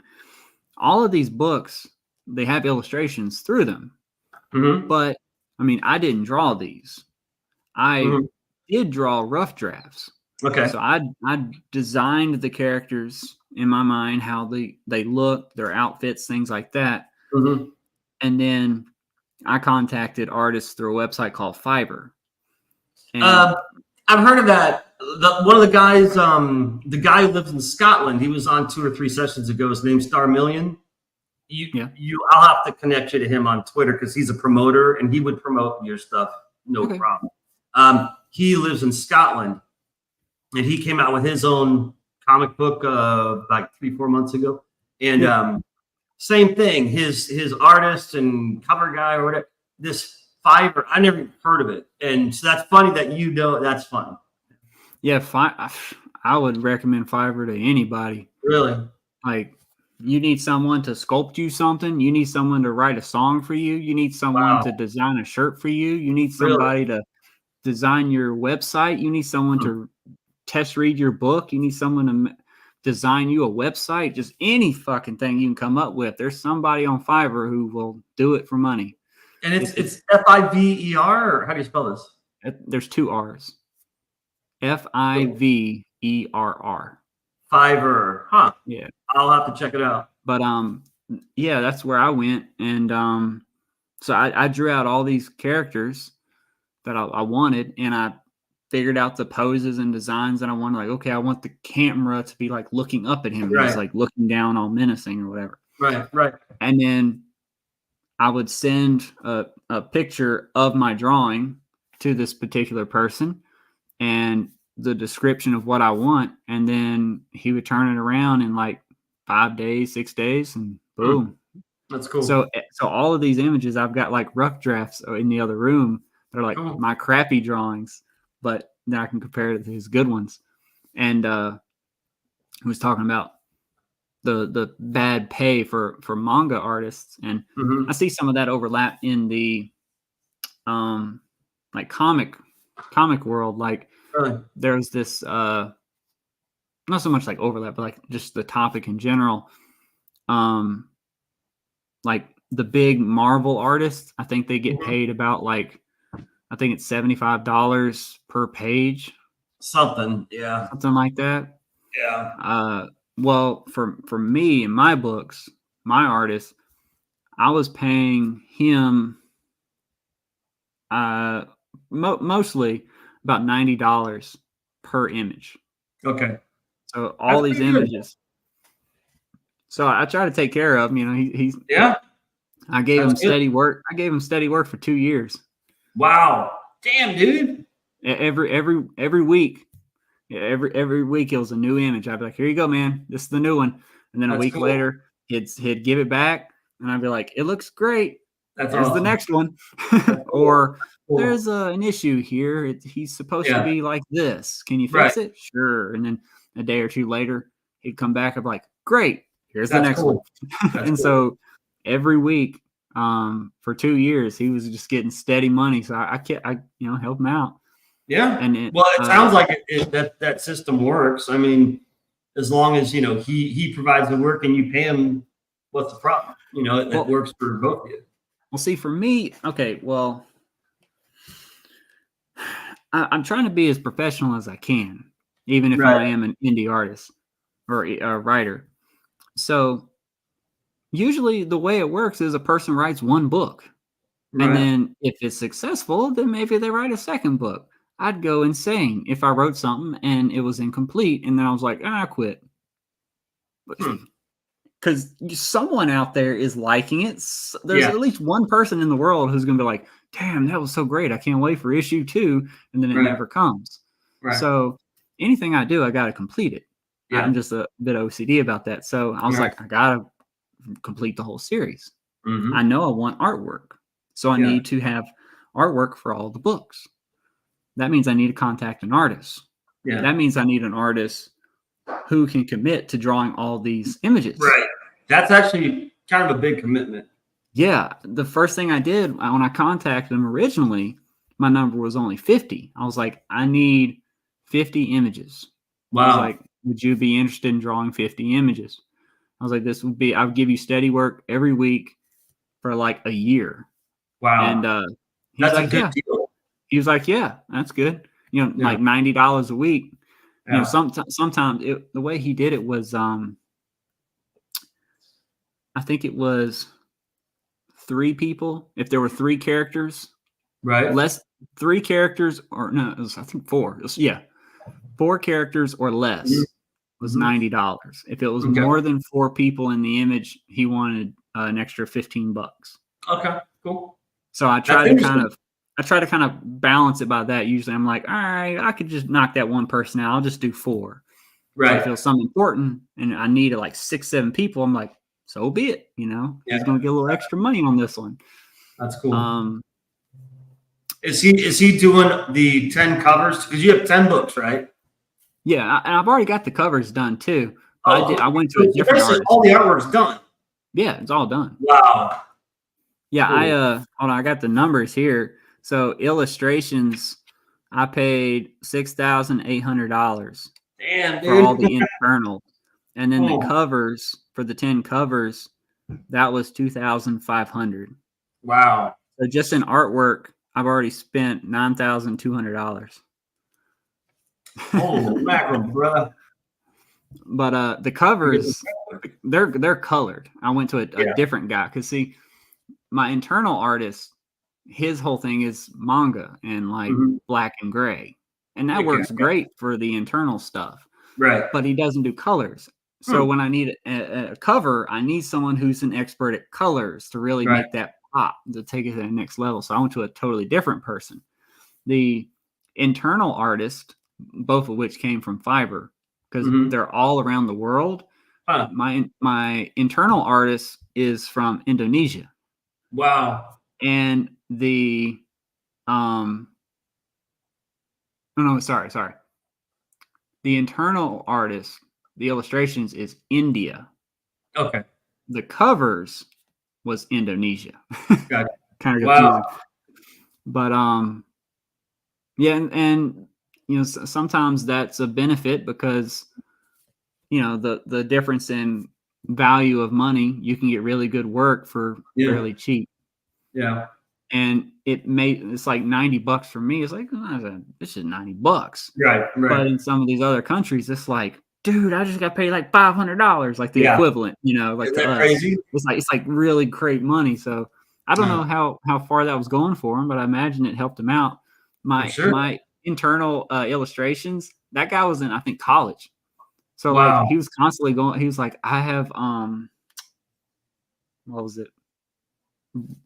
All of these books, they have illustrations through them. Mm-hmm. But I mean, I didn't draw these. I did draw rough drafts. Okay. So I designed the characters in my mind, how they look, their outfits, things like that. Mm-hmm. And then I contacted artists through a website called Fiverr. And I've heard of that. One of the guys, the guy who lives in Scotland, he was on 2 or 3 sessions ago. His name's Star Million. I'll have to connect you to him on Twitter because he's a promoter and he would promote your stuff, no problem. He lives in Scotland, and he came out with his own comic book like 3-4 months ago. And same thing, his artist and cover guy or whatever. This Fiverr, I never even heard of it, and so that's funny that that's fun. Yeah, I would recommend Fiverr to anybody. Really? You need someone to sculpt you something. You need someone to write a song for you. You need someone to design a shirt for you. You need somebody to design your website. You need someone to test read your book. You need someone to design you a website. Just any fucking thing you can come up with. There's somebody on Fiverr who will do it for money. And it's Fiver, or how do you spell this? There's 2 R's. Fiverr. Fiverr, huh? Yeah, I'll have to check it out. But that's where I went, and so I drew out all these characters that I wanted, and I figured out the poses and designs that I wanted. Like, okay, I want the camera to be like looking up at him, he's like looking down, all menacing or whatever. Right. And then I would send a picture of my drawing to this particular person and the description of what I want, and then he would turn it around in like 5 days, 6 days, and boom. That's cool. So all of these images, I've got like rough drafts in the other room. They're like my crappy drawings, but then I can compare it to his good ones. And he was talking about the bad pay for manga artists, and I see some of that overlap in the like comic world. Like there's this not so much like overlap, but like just the topic in general. Like the big Marvel artists, I think they get paid about like, I think it's $75 per page. Something like that. Yeah. Well, for me in my books, my artist, I was paying him mostly about $90 per image. Okay. So all these images. So I try to take care of him. You know, he's I gave him steady work. I gave him steady work for 2 years. Wow. Damn, dude. Every week. Yeah, every week it was a new image. I'd be like, "Here you go, man. This is the new one." And then a week later, he'd give it back, and I'd be like, "It looks great. There's the next one." Or there's an issue here. He's supposed to be like this. Can you fix it? Sure. And then a day or two later, he'd come back. I'd be like, "Great. Here's the next one." And so every week, for 2 years, he was just getting steady money. So I help him out. Yeah. And it sounds like that system works. I mean, as long as, he provides the work and you pay him, what's the problem? It works for both of you. Well, see, for me, okay, well, I'm trying to be as professional as I can, even if I am an indie artist or a writer. So usually the way it works is a person writes one book. And then if it's successful, then maybe they write a second book. I'd go insane if I wrote something and it was incomplete, and then I was like, I quit. Because someone out there is liking it. There's at least one person in the world who's going to be like, damn, that was so great. I can't wait for issue 2. And then it never comes. So anything I do, I got to complete it. I'm just a bit OCD about that. So I was like, I got to complete the whole series. I know I want artwork. So I need to have artwork for all the books. That means I need to contact an artist. That means I need an artist who can commit to drawing all these images. Right. That's actually kind of a big commitment. Yeah. The first thing I did when I contacted him originally, my number was only 50. I was like, I need 50 images. Wow. I was like, would you be interested in drawing 50 images? I was like, I would give you steady work every week for like a year. Wow. And he's like, a good deal. He was like, yeah, that's good. Like $90 a week. Sometimes the way he did it was, I think it was 3 people. If there were 3 characters, less 3 characters, or no, it was, I think 4. 4 characters or less was $90. If it was more than 4 people in the image, he wanted an extra $15. Okay, cool. So I try to kind of balance it by that. Usually I'm like, all right, I could just knock that one person out. I'll just do 4. Right. If it was something important and I needed like 6, 7 people, I'm like, so be it. He's going to get a little extra money on this one. That's cool. Is he doing the 10 covers? Because you have 10 books, right? Yeah. And I've already got the covers done too. I went to a different artist. All the artwork's done. Yeah, it's all done. Wow. Yeah. Cool. Hold on. I got the numbers here. So illustrations, I paid $6,800 for all the internals, and then the covers for the 10 covers, that was $2,500. Wow! So just in artwork, I've already spent $9,200. Holy mackerel, bro! But the covers, they're colored. I went to a different guy because see, my internal artist, his whole thing is manga and like black and gray. And that works great for the internal stuff. Right. But he doesn't do colors. So when I need a cover, I need someone who's an expert at colors to really make that top to take it to the next level. So I went to a totally different person. The internal artist, both of which came from Fiverr, because they're all around the world. Huh. My internal artist is from Indonesia. Wow. And the sorry. The internal artist, the illustrations is India. Okay. The covers was Indonesia. Got it. Kind of confusing. Wow. But yeah, and you know, sometimes that's a benefit because you know the difference in value of money, you can get really good work for fairly cheap. Yeah. And it's like $90 for me. It's like, oh, this is $90. Right. But in some of these other countries, it's like, dude, I just got paid like $500, like the equivalent, you know, like Isn't to that us. crazy? It's like really great money. So I don't know how far that was going for him, but I imagine it helped him out. My internal illustrations, that guy was in, I think, college. So like he was constantly going, he was like, I have what was it?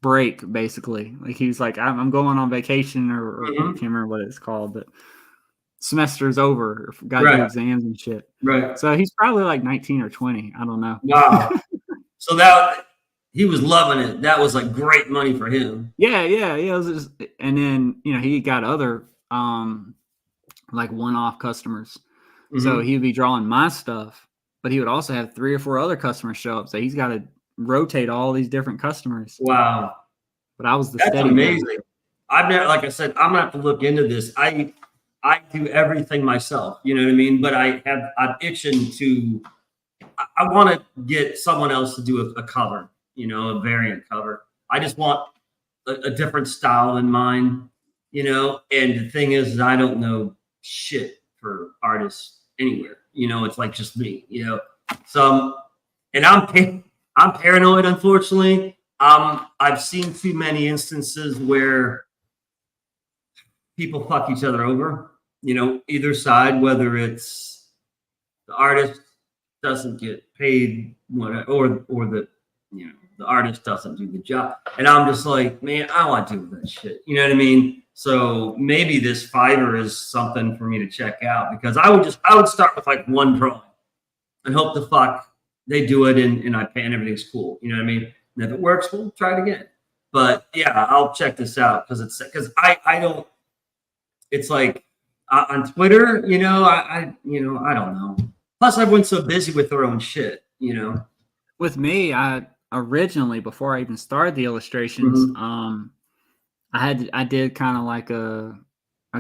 Break, basically. Like he was like, I'm going on vacation or I can't remember what it's called, but semester's over, got to do exams and shit. Right. So he's probably like 19 or 20. I don't know. Wow. So that he was loving it. That was like great money for him. Yeah. It was just, and then you know he got other like one-off customers. So he'd be drawing my stuff, but he would also have 3 or 4 other customers show up. So he's got to rotate all these different customers. Wow. But I was the That's steady amazing. man. I've never, like I said, I'm gonna have to look into this. I do everything myself, you know what I mean? But I'm itching to, I want to get someone else to do a cover, you know, a variant cover. I just want a different style than mine, you know? And the thing is I don't know shit for artists anywhere, you know, it's like just me, you know? So, and I'm paranoid, unfortunately. I've seen too many instances where people fuck each other over, you know, either side, whether it's the artist doesn't get paid or the, you know, the artist doesn't do the job. And I'm just like, man, I want to do that shit. You know what I mean? So maybe this Fiverr is something for me to check out, because I would start with like one drawing and hope the fuck they do it and I pay and everything's cool. You know what I mean? And if it works, we'll try it again. But yeah, I'll check this out because I don't. It's like on Twitter, you know, I don't know. Plus, everyone's so busy with their own shit, you know. With me, I originally, before I even started the illustrations, I did kind of like a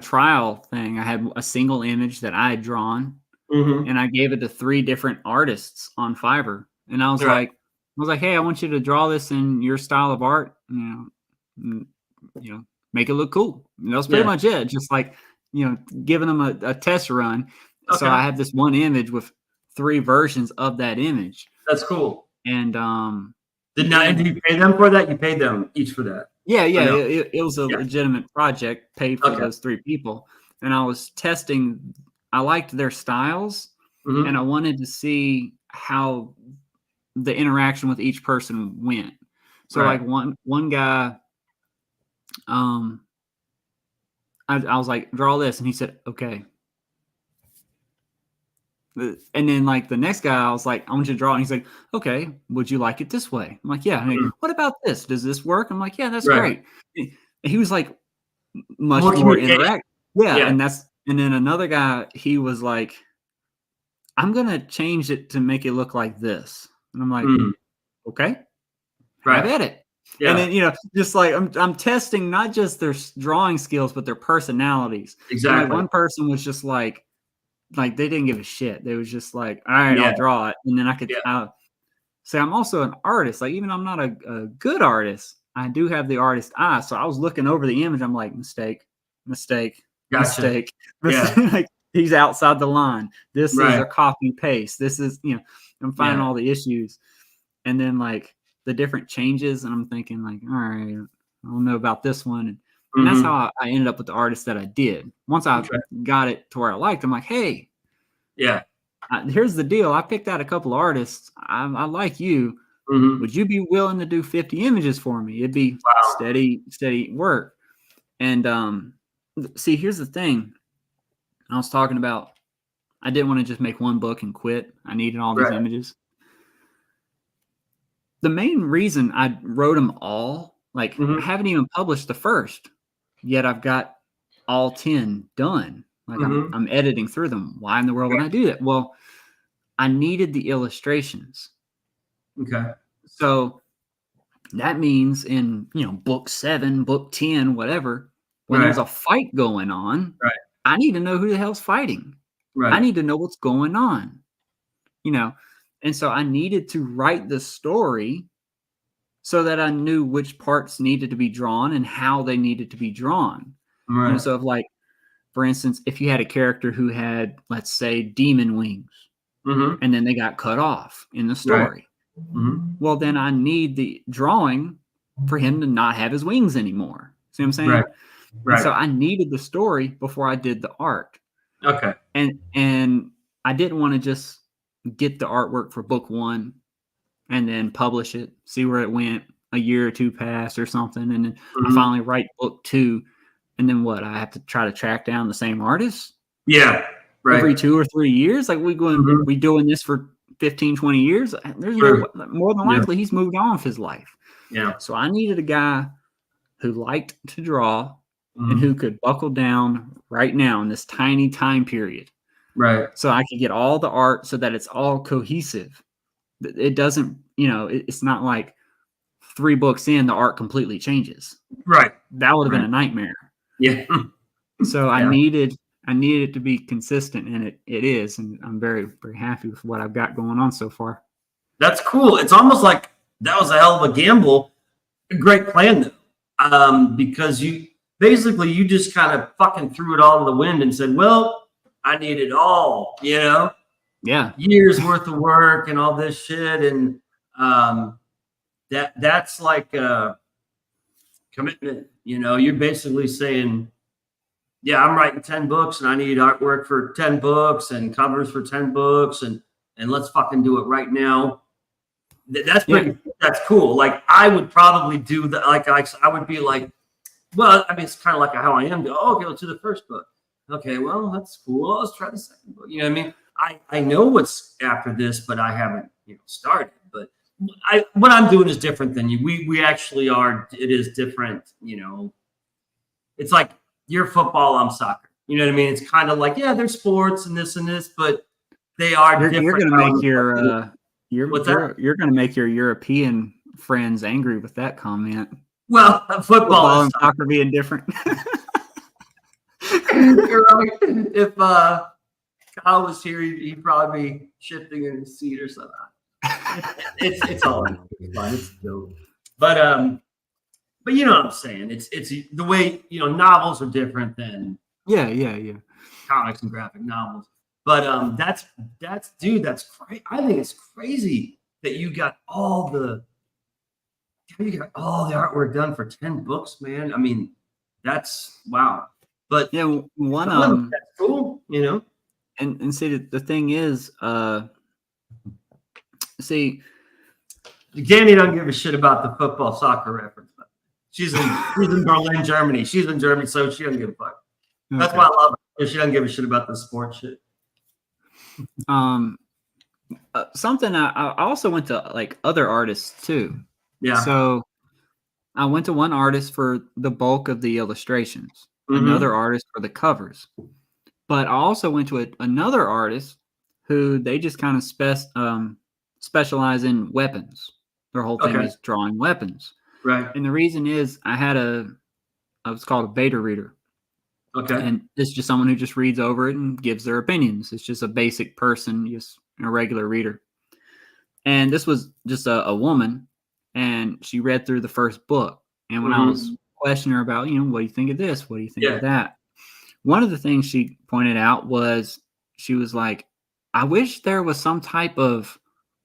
trial thing. I had a single image that I had drawn, and I gave it to 3 different artists on Fiverr, and I was like, hey, I want you to draw this in your style of art, you know, make it look cool. And that's pretty much it. Just like, you know, giving them a test run. Okay. So I have this one image with 3 versions of that image. That's cool. And did you pay them for that? You paid them each for that? Yeah. No? It was a legitimate project, paid for those 3 people. And I was testing. I liked their styles, and I wanted to see how the interaction with each person went. So like one guy, I was like, draw this, and he said, okay. And then like the next guy, I was like, I want you to draw, and he's like, okay, would you like it this way? I'm like, yeah. I'm like, what about this? Does this work? I'm like, yeah, that's great. And he was like much more interactive. Yeah. And then another guy, he was like, I'm gonna change it to make it look like this. And I'm like, okay, have at it. Yeah. And then, you know, just like I'm testing not just their drawing skills, but their personalities. Exactly. Like one person was just like they didn't give a shit. They was just like, all right, I'll draw it. And then I could say I'm also an artist. Like, even I'm not a good artist, I do have the artist eye. So I was looking over the image. I'm like, mistake. Gotcha. Like, he's outside the line. This is a copy paste. This is, you know, I'm finding all the issues. And then like the different changes, and I'm thinking like, all right, I don't know about this one. And that's how I ended up with the artist that I did. Once I got it to where I liked, I'm like, hey, here's the deal. I picked out a couple of artists. I like you. Would you be willing to do 50 images for me? It'd be steady work. And see, here's the thing. I was talking about, I didn't want to just make one book and quit. I needed all these images. The main reason I wrote them all, like I haven't even published the first, yet I've got all 10 done. Like I'm editing through them. Why in the world would I do that? Well, I needed the illustrations. Okay. So that means in, book 7, book 10, whatever, when there's a fight going on, I need to know who the hell's fighting. I need to know what's going on, And so I needed to write the story so that I knew which parts needed to be drawn and how they needed to be drawn. Right. So if, like, for instance, if you had a character who had, let's say, demon wings, and then they got cut off in the story, well, then I need the drawing for him to not have his wings anymore. See what I'm saying? Right. So I needed the story before I did the art. Okay. And I didn't want to just get the artwork for book 1 and then publish it, see where it went, a year or 2 pass or something, and then I finally write book 2, and then what? I have to try to track down the same artist? Yeah. Right. Every 2 or 3 years? Like we doing this for 15, 20 years? There's more than likely he's moved on with his life. Yeah. So I needed a guy who liked to draw and who could buckle down right now in this tiny time period. Right. So I could get all the art so that it's all cohesive. It doesn't, it's not like 3 books in, the art completely changes. Right. That would have been a nightmare. Yeah. So I needed it to be consistent, and it is. And I'm very, very happy with what I've got going on so far. That's cool. It's almost like that was a hell of a gamble. A great plan, though. Because you just kind of fucking threw it all to the wind and said, well, I need it all, Yeah. Years worth of work and all this shit. And that's like a commitment. You're basically saying, yeah, I'm writing 10 books and I need artwork for 10 books and covers for 10 books and let's fucking do it right now. That's that's cool. Like I would probably do that. Like I would be like, well, I mean, it's kind of like how I am. Okay, let's do the first book. Okay, well, that's cool. Let's try the second book. You know what I mean? I know what's after this, but I haven't started. But what I'm doing is different than you. We actually are. It is different. It's like you're football, I'm soccer. You know what I mean? It's kind of like, yeah, there's sports and this, but they are different. You're going to make you're going to make your European friends angry with that comment. Well, football and soccer being different. You're right. If Kyle was here, he'd probably be shifting in his seat or something. It's all fun. It's dope. But you know what I'm saying? It's the way novels are different than comics and graphic novels. But that's crazy. I think it's crazy that you got all the artwork done for 10 books, man. I mean, that's wow. But yeah, one that's cool, And see, the thing is, see, Danny don't give a shit about the football soccer reference. But she's in Berlin, Germany. She's in Germany, so she doesn't give a fuck. Okay. That's why I love her. She doesn't give a shit about the sports shit. Something I also went to like other artists too. Yeah. So I went to one artist for the bulk of the illustrations, another artist for the covers. But I also went to another artist who they just kind of specialize in weapons. Their whole thing is drawing weapons. Right. And the reason is I was called a beta reader. Okay. And it's just someone who just reads over it and gives their opinions. It's just a basic person, just a regular reader. And this was just a woman, and she read through the first book. And when I was questioning her about, what do you think of this? What do you think of that? One of the things she pointed out was she was like, I wish there was some type of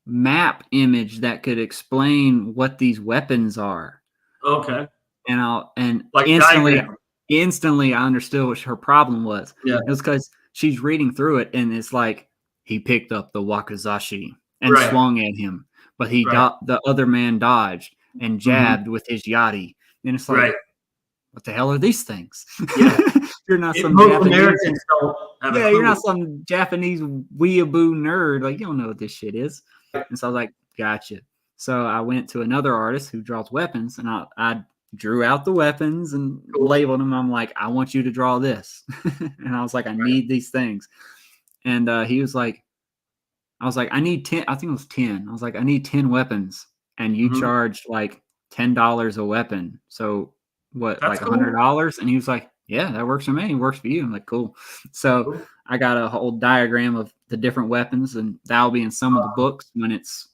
map image that could explain what these weapons are. Okay. And like instantly I understood what her problem was. Yeah. It was because she's reading through it and it's like he picked up the wakizashi and swung at him. but the other man dodged and jabbed with his yachty. And it's like, what the hell are these things? Yeah. You're not some Japanese. You're not some Japanese weeaboo nerd. Like, you don't know what this shit is. And so I was like, gotcha. So I went to another artist who draws weapons, and I drew out the weapons and labeled them. I'm like, I want you to draw this. And I was like, I need these things. And he was like, I was like, I need 10. I think it was 10. I was like, I need 10 weapons. And you charged like $10 a weapon. So what, that's like $100? And he was like, yeah, that works for me. It works for you. I'm like, cool. So I got a whole diagram of the different weapons, and that'll be in some of the books when it's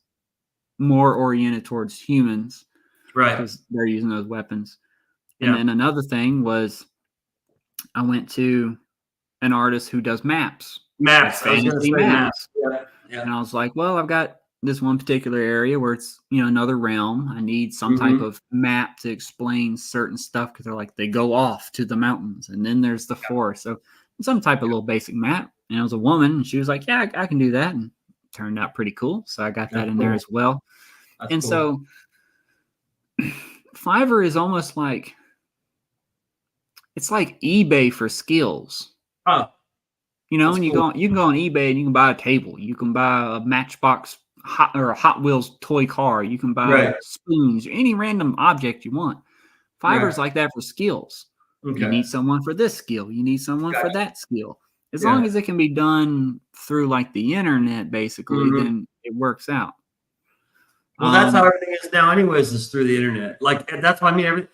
more oriented towards humans. Right. Because they're using those weapons. And then another thing was I went to an artist who does maps. Maps. Fantasy maps. Yeah. And I was like, well, I've got this one particular area where it's, another realm. I need some type of map to explain certain stuff, because they're like, they go off to the mountains and then there's the forest. So some type of little basic map. And it was a woman, and she was like, yeah, I can do that. And it turned out pretty cool. So I got that in there as well. That's so Fiverr is almost like, it's like eBay for skills. Oh. And you can go on eBay and you can buy a table. You can buy a Matchbox or a Hot Wheels toy car. You can buy spoons, or any random object you want. Fiverr's like that for skills. Okay. You need someone for this skill. You need someone for that skill. As long as it can be done through like the internet, basically, then it works out. Well, that's how everything is now anyways, is through the internet. Like, that's why I mean,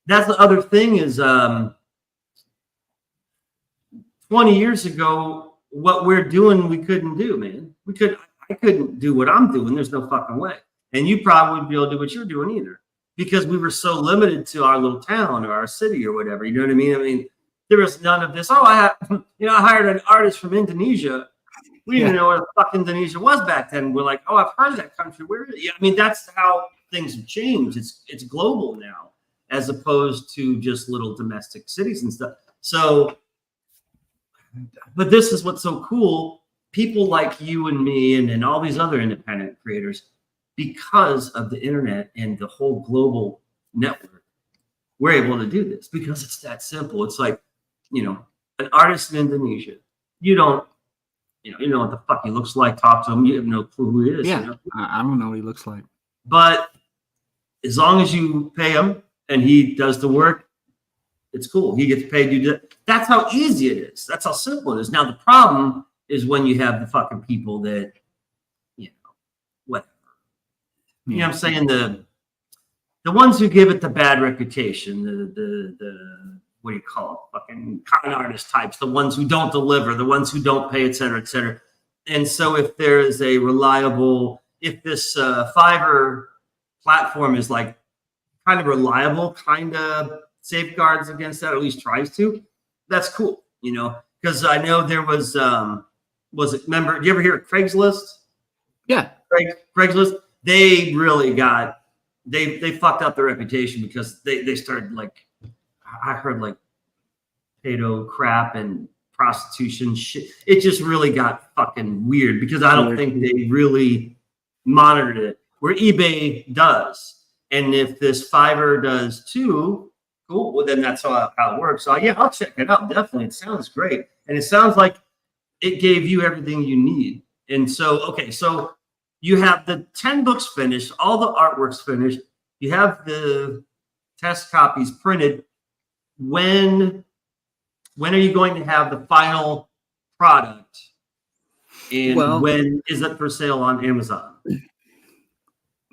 that's the other thing is, 20 years ago, what we're doing, we couldn't do, man. I couldn't do what I'm doing. There's no fucking way. And you probably wouldn't be able to do what you're doing either, because we were so limited to our little town or our city or whatever. You know what I mean? I mean, there was none of this. Oh, I hired an artist from Indonesia. We didn't know where the fuck Indonesia was back then. We're like, oh, I've heard of that country. Where is it? Yeah, I mean, that's how things have changed. It's global now, as opposed to just little domestic cities and stuff. So, but this is what's so cool. People like you and me and all these other independent creators, because of the internet and the whole global network, we're able to do this because it's that simple. It's like, an artist in Indonesia, you know what the fuck he looks like. Talk to him. You have no clue who he is. Yeah, I don't know what he looks like. But as long as you pay him and he does the work, it's cool. He gets paid. You do that. That's how easy it is. That's how simple it is. Now the problem is when you have the fucking people that, whatever. You know what I'm saying? The ones who give it the bad reputation, the what do you call it? Fucking con artist types, the ones who don't deliver, the ones who don't pay, et cetera, et cetera. And so if there is a reliable, if this Fiverr platform is like kind of reliable, kind of safeguards against that, or at least tries to, that's cool, because I know there was remember, do you ever hear of Craigslist? Yeah. Craigslist, they really they fucked up their reputation because they started like, I heard like pedo crap and prostitution shit. It just really got fucking weird because I don't think they really monitored it, where eBay does. And if this Fiverr does too, cool. Well, then that's how it works. So yeah, I'll check it out. Definitely. It sounds great. And it sounds like it gave you everything you need. And so, okay, so you have the 10 books finished, all the artwork's finished. You have the test copies printed. When are you going to have the final product? And when is it for sale on Amazon?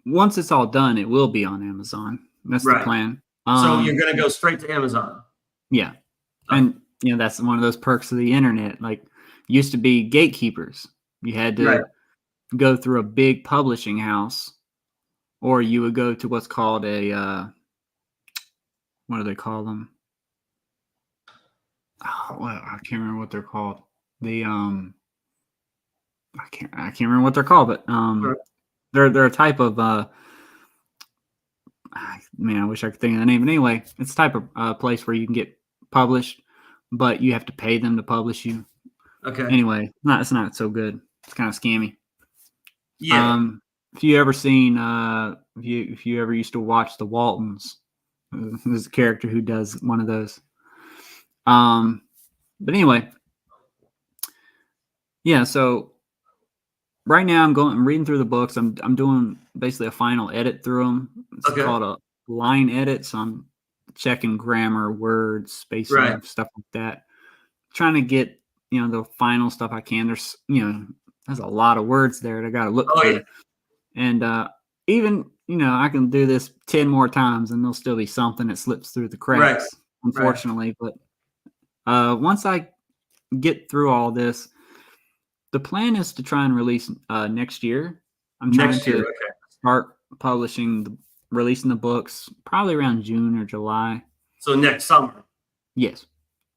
Once it's all done, it will be on Amazon. That's the plan. So you're going to go straight to Amazon. Yeah. And, that's one of those perks of the internet. Like, used to be gatekeepers. You had to go through a big publishing house, or you would go to what's called a, what do they call them? Oh, well, I can't remember what they're called. The I can't remember what they're called, but they're a type of man, I wish I could think of the name. But anyway, it's a type of place where you can get published, but you have to pay them to publish you. Okay. Anyway, it's not so good. It's kind of scammy. Yeah. if you ever seen, if you ever used to watch the Waltons, there's a character who does one of those. But anyway, yeah. So right now I'm reading through the books. I'm doing basically a final edit through them. It's called a line edit. So I'm checking grammar, words, spacing, stuff like that. Trying to get, the final stuff I can. There's, there's a lot of words there that I got to look through. Yeah. And even, I can do this 10 more times and there'll still be something that slips through the cracks, unfortunately. But once I get through all this, the plan is to try and release next year. I'm trying to start releasing the books probably around June or July. So next summer. Yes.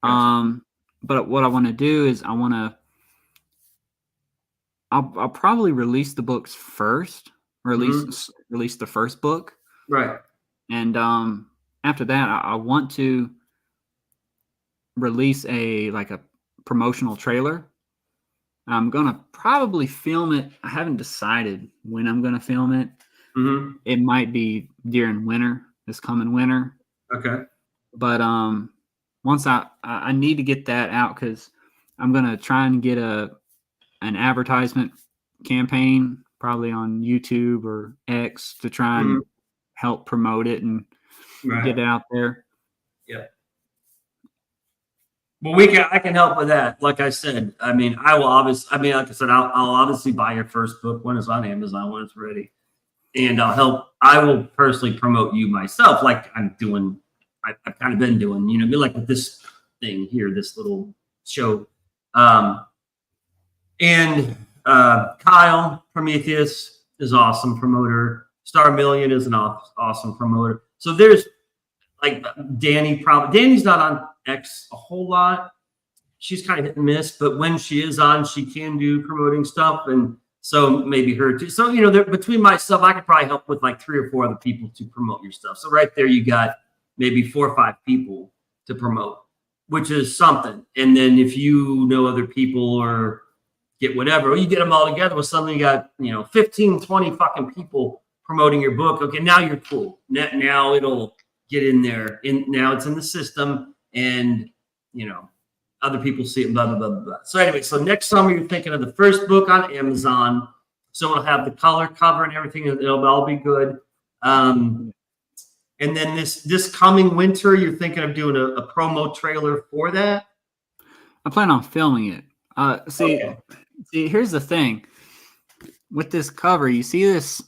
Gotcha. But what I want to do is I'll probably release the books first. Release the first book. Right. And after that, I want to release a promotional trailer. I'm gonna probably film it. I haven't decided when I'm gonna film it. Mm-hmm. It might be during this coming winter. Okay. But once I need to get that out because I'm gonna try and get an advertisement campaign probably on YouTube or X to try and help promote it and get it out there. Yeah. Well, I can help with that. Like I said, like I said, I'll obviously buy your first book when it's on Amazon, when it's ready. And I will personally promote you myself. Like I've kind of been doing, like with this thing here, this little show. And Kyle Prometheus is awesome promoter. Star Million is an awesome promoter. So there's like Danny's not on X a whole lot. She's kind of hit and miss, but when she is on, she can do promoting stuff, and so maybe her too. So between myself, I could probably help with like 3 or 4 other people to promote your stuff. So right there, you got maybe 4 or 5 people to promote, which is something. And then if you know other people or get whatever, or you get them all together with something, you got 15, 20 fucking people promoting your book. Okay, now you're cool. Now it'll get in there, and now it's in the system, and other people see it, blah blah blah blah. So anyway, so next summer you're thinking of the first book on Amazon, so it'll have the color cover and everything. It'll all be good. And then this coming winter, you're thinking of doing a promo trailer for that. I plan on filming it. See, here's the thing with this cover. You see this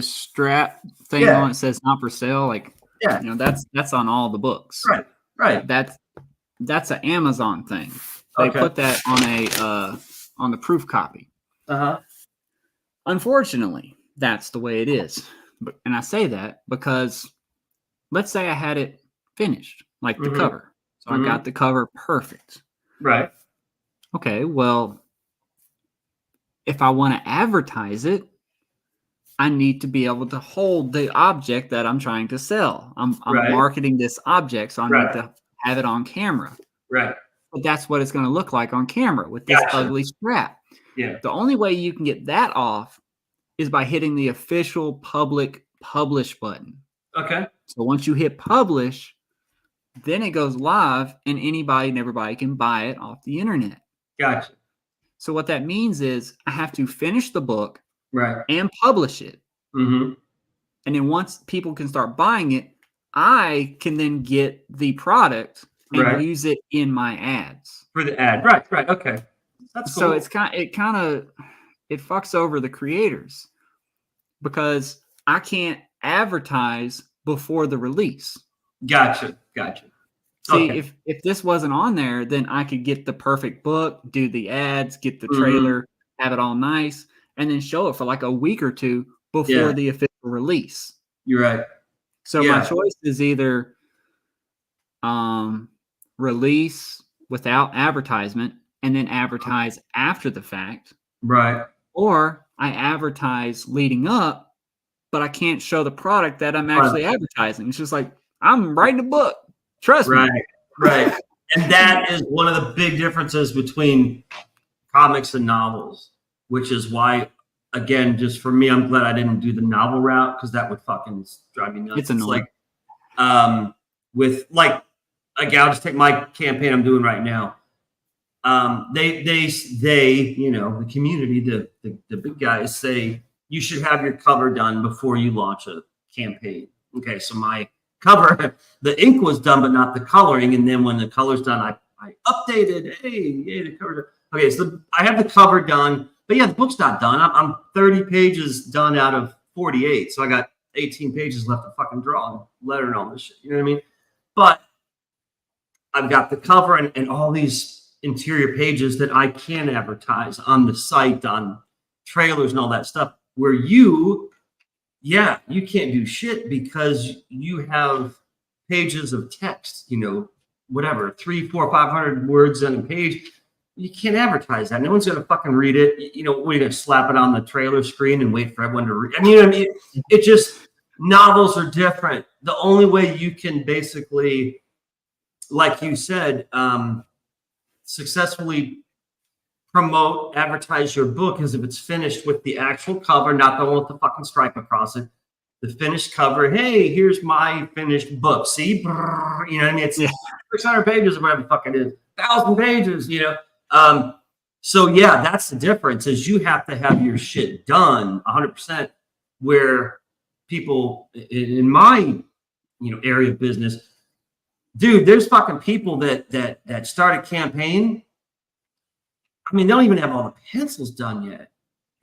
strap thing on it says not for sale. That's on all the books. Right. That's an Amazon thing. They put that on the proof copy. Unfortunately, that's the way it is. And I say that because let's say I had it finished, like the cover. So I got the cover perfect. Right. Okay, well, if I want to advertise it, I need to be able to hold the object that I'm trying to sell. I'm marketing this object, so I need to have it on camera. Right. But that's what it's going to look like on camera with this ugly strap. Yeah. The only way you can get that off is by hitting the official public publish button. Okay. So once you hit publish, then it goes live and anybody and everybody can buy it off the internet. Gotcha. So what that means is I have to finish the book and publish it. Mm-hmm. And then once people can start buying it, I can then get the product and use it in my ads. For the ad. Right. Okay. That's cool. So it fucks over the creators because I can't advertise before the release. Gotcha. See, if this wasn't on there, then I could get the perfect book, do the ads, get the trailer, have it all nice, and then show it for like a week or 2 before the official release. You're right. So my choice is either release without advertisement and then advertise after the fact. Right. Or I advertise leading up, but I can't show the product that I'm actually advertising. It's just like, I'm writing a book. Trust me. Right. And that is one of the big differences between comics and novels, which is why again, just for me, I'm glad I didn't do the novel route because that would fucking drive me nuts. It's annoying. With like, again, I'll just take my campaign I'm doing right now. They, the community, the big guys say you should have your cover done before you launch a campaign. Okay, so my cover, the ink was done, but not the coloring. And then when the color's done, I updated. Hey, the cover. Okay, so I have the cover done, but yeah, the book's not done. I'm 30 pages done out of 48, so I got 18 pages left to fucking draw and letter and all this shit. You know what I mean? But I've got the cover and all these interior pages that I can advertise on the site, on trailers and all that stuff, where you can't do shit because you have pages of text, whatever, 300, 400, 500 words on a page. You can't advertise that. No one's going to fucking read it. We're going to slap it on the trailer screen and wait for everyone to read. I mean, it just, novels are different. The only way you can basically, like you said, successfully promote, advertise your book is if it's finished with the actual cover, not the one with the fucking stripe across it. The finished cover. Hey, here's my finished book. See, you know what I mean? It's 600 pages or whatever the fuck it is, 1,000 pages. So yeah, that's the difference. Is you have to have your shit done 100%. Where people in my area of business, dude, there's fucking people that start a campaign. I mean, they don't even have all the pencils done yet.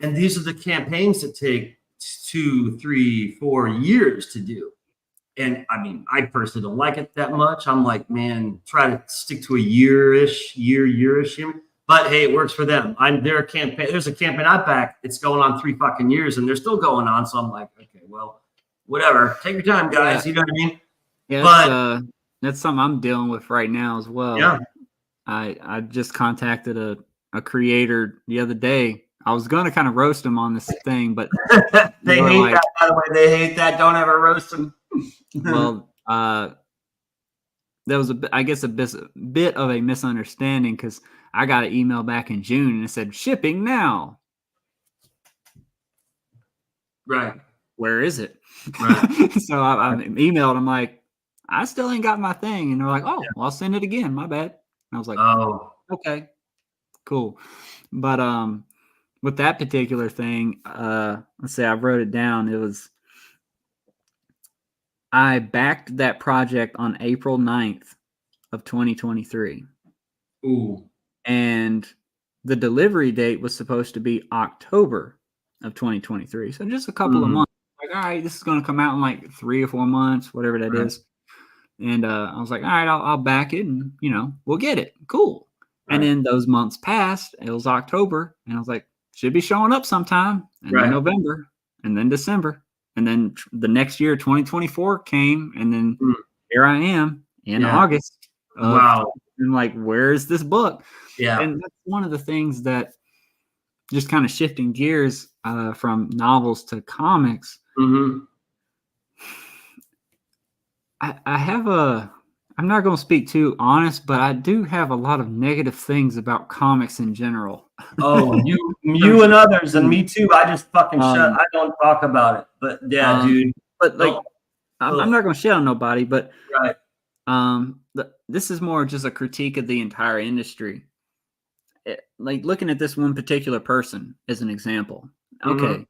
And these are the campaigns that take 2, 3, 4 years to do. And I mean, I personally don't like it that much. I'm like, man, try to stick to a year-ish. But hey, it works for them. There's a campaign I back. It's going on 3 fucking years and they're still going on. So I'm like, okay, well, whatever. Take your time, guys. You know what I mean? Yeah, but that's something I'm dealing with right now as well. Yeah. I just contacted a creator the other day. I was going to kind of roast him on this thing, but they hate that, by the way. They hate that. Don't ever roast them. Well, there was a bit of a misunderstanding because I got an email back in June and it said shipping now. Right. Where is it? Right. So I emailed him like, I still ain't got my thing. And they're like, oh, well, I'll send it again. My bad. And I was like, oh, okay, cool. But with that particular thing, let's say I wrote it down. It was, I backed that project on April 9th of 2023. Ooh. And the delivery date was supposed to be October of 2023. So just a couple of months. Like, all right, this is going to come out in like 3 or 4 months, whatever that is. And I was like, all right, I'll back it and, we'll get it. Cool. Right. And then those months passed. It was October. And I was like, should be showing up sometime. And then November. And then December. And then the next year, 2024 came. And then here I am in August. Wow. And like, where is this book? Yeah. And that's one of the things that just kind of shifting gears from novels to comics. Mm-hmm. I have I'm not going to speak too honest, but I do have a lot of negative things about comics in general. Oh, you and others, and me too. I just fucking I don't talk about it. But yeah, dude. But like, I'm not going to shit on nobody, but right. This is more just a critique of the entire industry. Like looking at this one particular person as an example. Okay.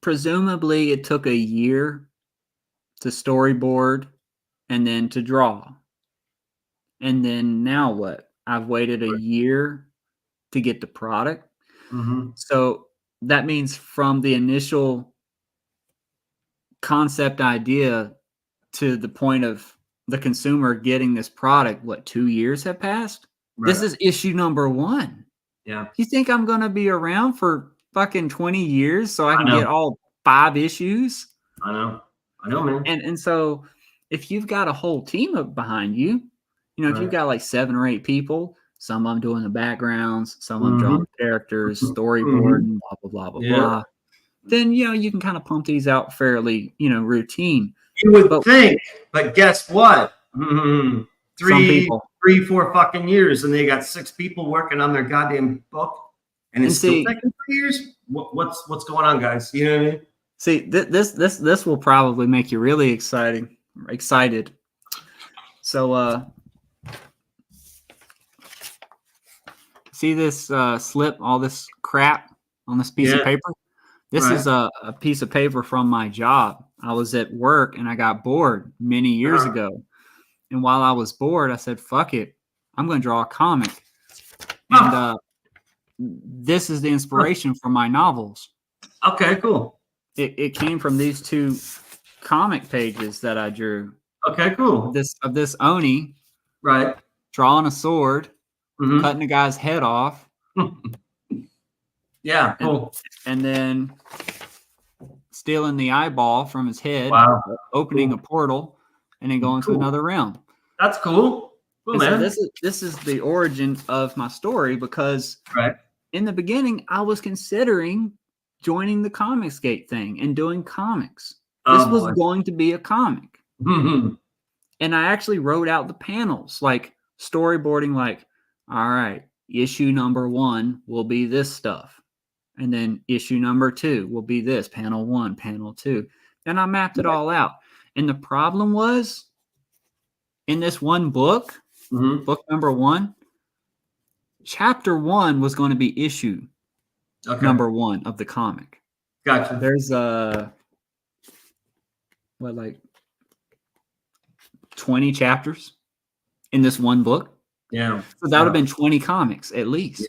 Presumably it took a year to storyboard and then to draw. And then now what? I've waited a year to get the product. So that means from the initial concept idea to the point of the consumer getting this product, what, 2 years have passed? Right. This is issue number 1. Yeah. You think I'm going to be around for fucking 20 years so I can get all 5 issues? I know, man. And so if you've got a whole team up behind you, if you've got like 7 or 8 people, some of them doing the backgrounds, some of them drawing characters, storyboarding, blah, blah, blah, blah, then, you can kind of pump these out fairly, routine. You would think, but guess what? 3, 4 fucking years, and they got 6 people working on their goddamn book, and it's still see, taking 3 years. What's going on, guys? You know what I mean? See, this will probably make you really excited. So, see this slip, all this crap on this piece of paper? This is a piece of paper from my job. I was at work and I got bored many years ago. And while I was bored, I said, fuck it. I'm going to draw a comic. And this is the inspiration for my novels. Okay, cool. It came from these 2 comic pages that I drew. Okay, cool. Of this Oni, right, drawing a sword, cutting a guy's head off. Yeah, cool. And then stealing the eyeball from his head, opening a portal, and then going to another realm. That's cool. Cool, man. So this is the origin of my story, because in the beginning I was considering joining the Comicsgate thing and doing comics. This was going to be a comic. And I actually wrote out the panels, like storyboarding, like, all right, issue number 1 will be this stuff. And then issue number 2 will be this, panel 1, panel 2. And I mapped it all out. And the problem was, in this one book, book number 1, chapter 1 was going to be issue number 1 of the comic. Gotcha. There's like 20 chapters in this one book. Yeah. So that would have been 20 comics at least. Yeah.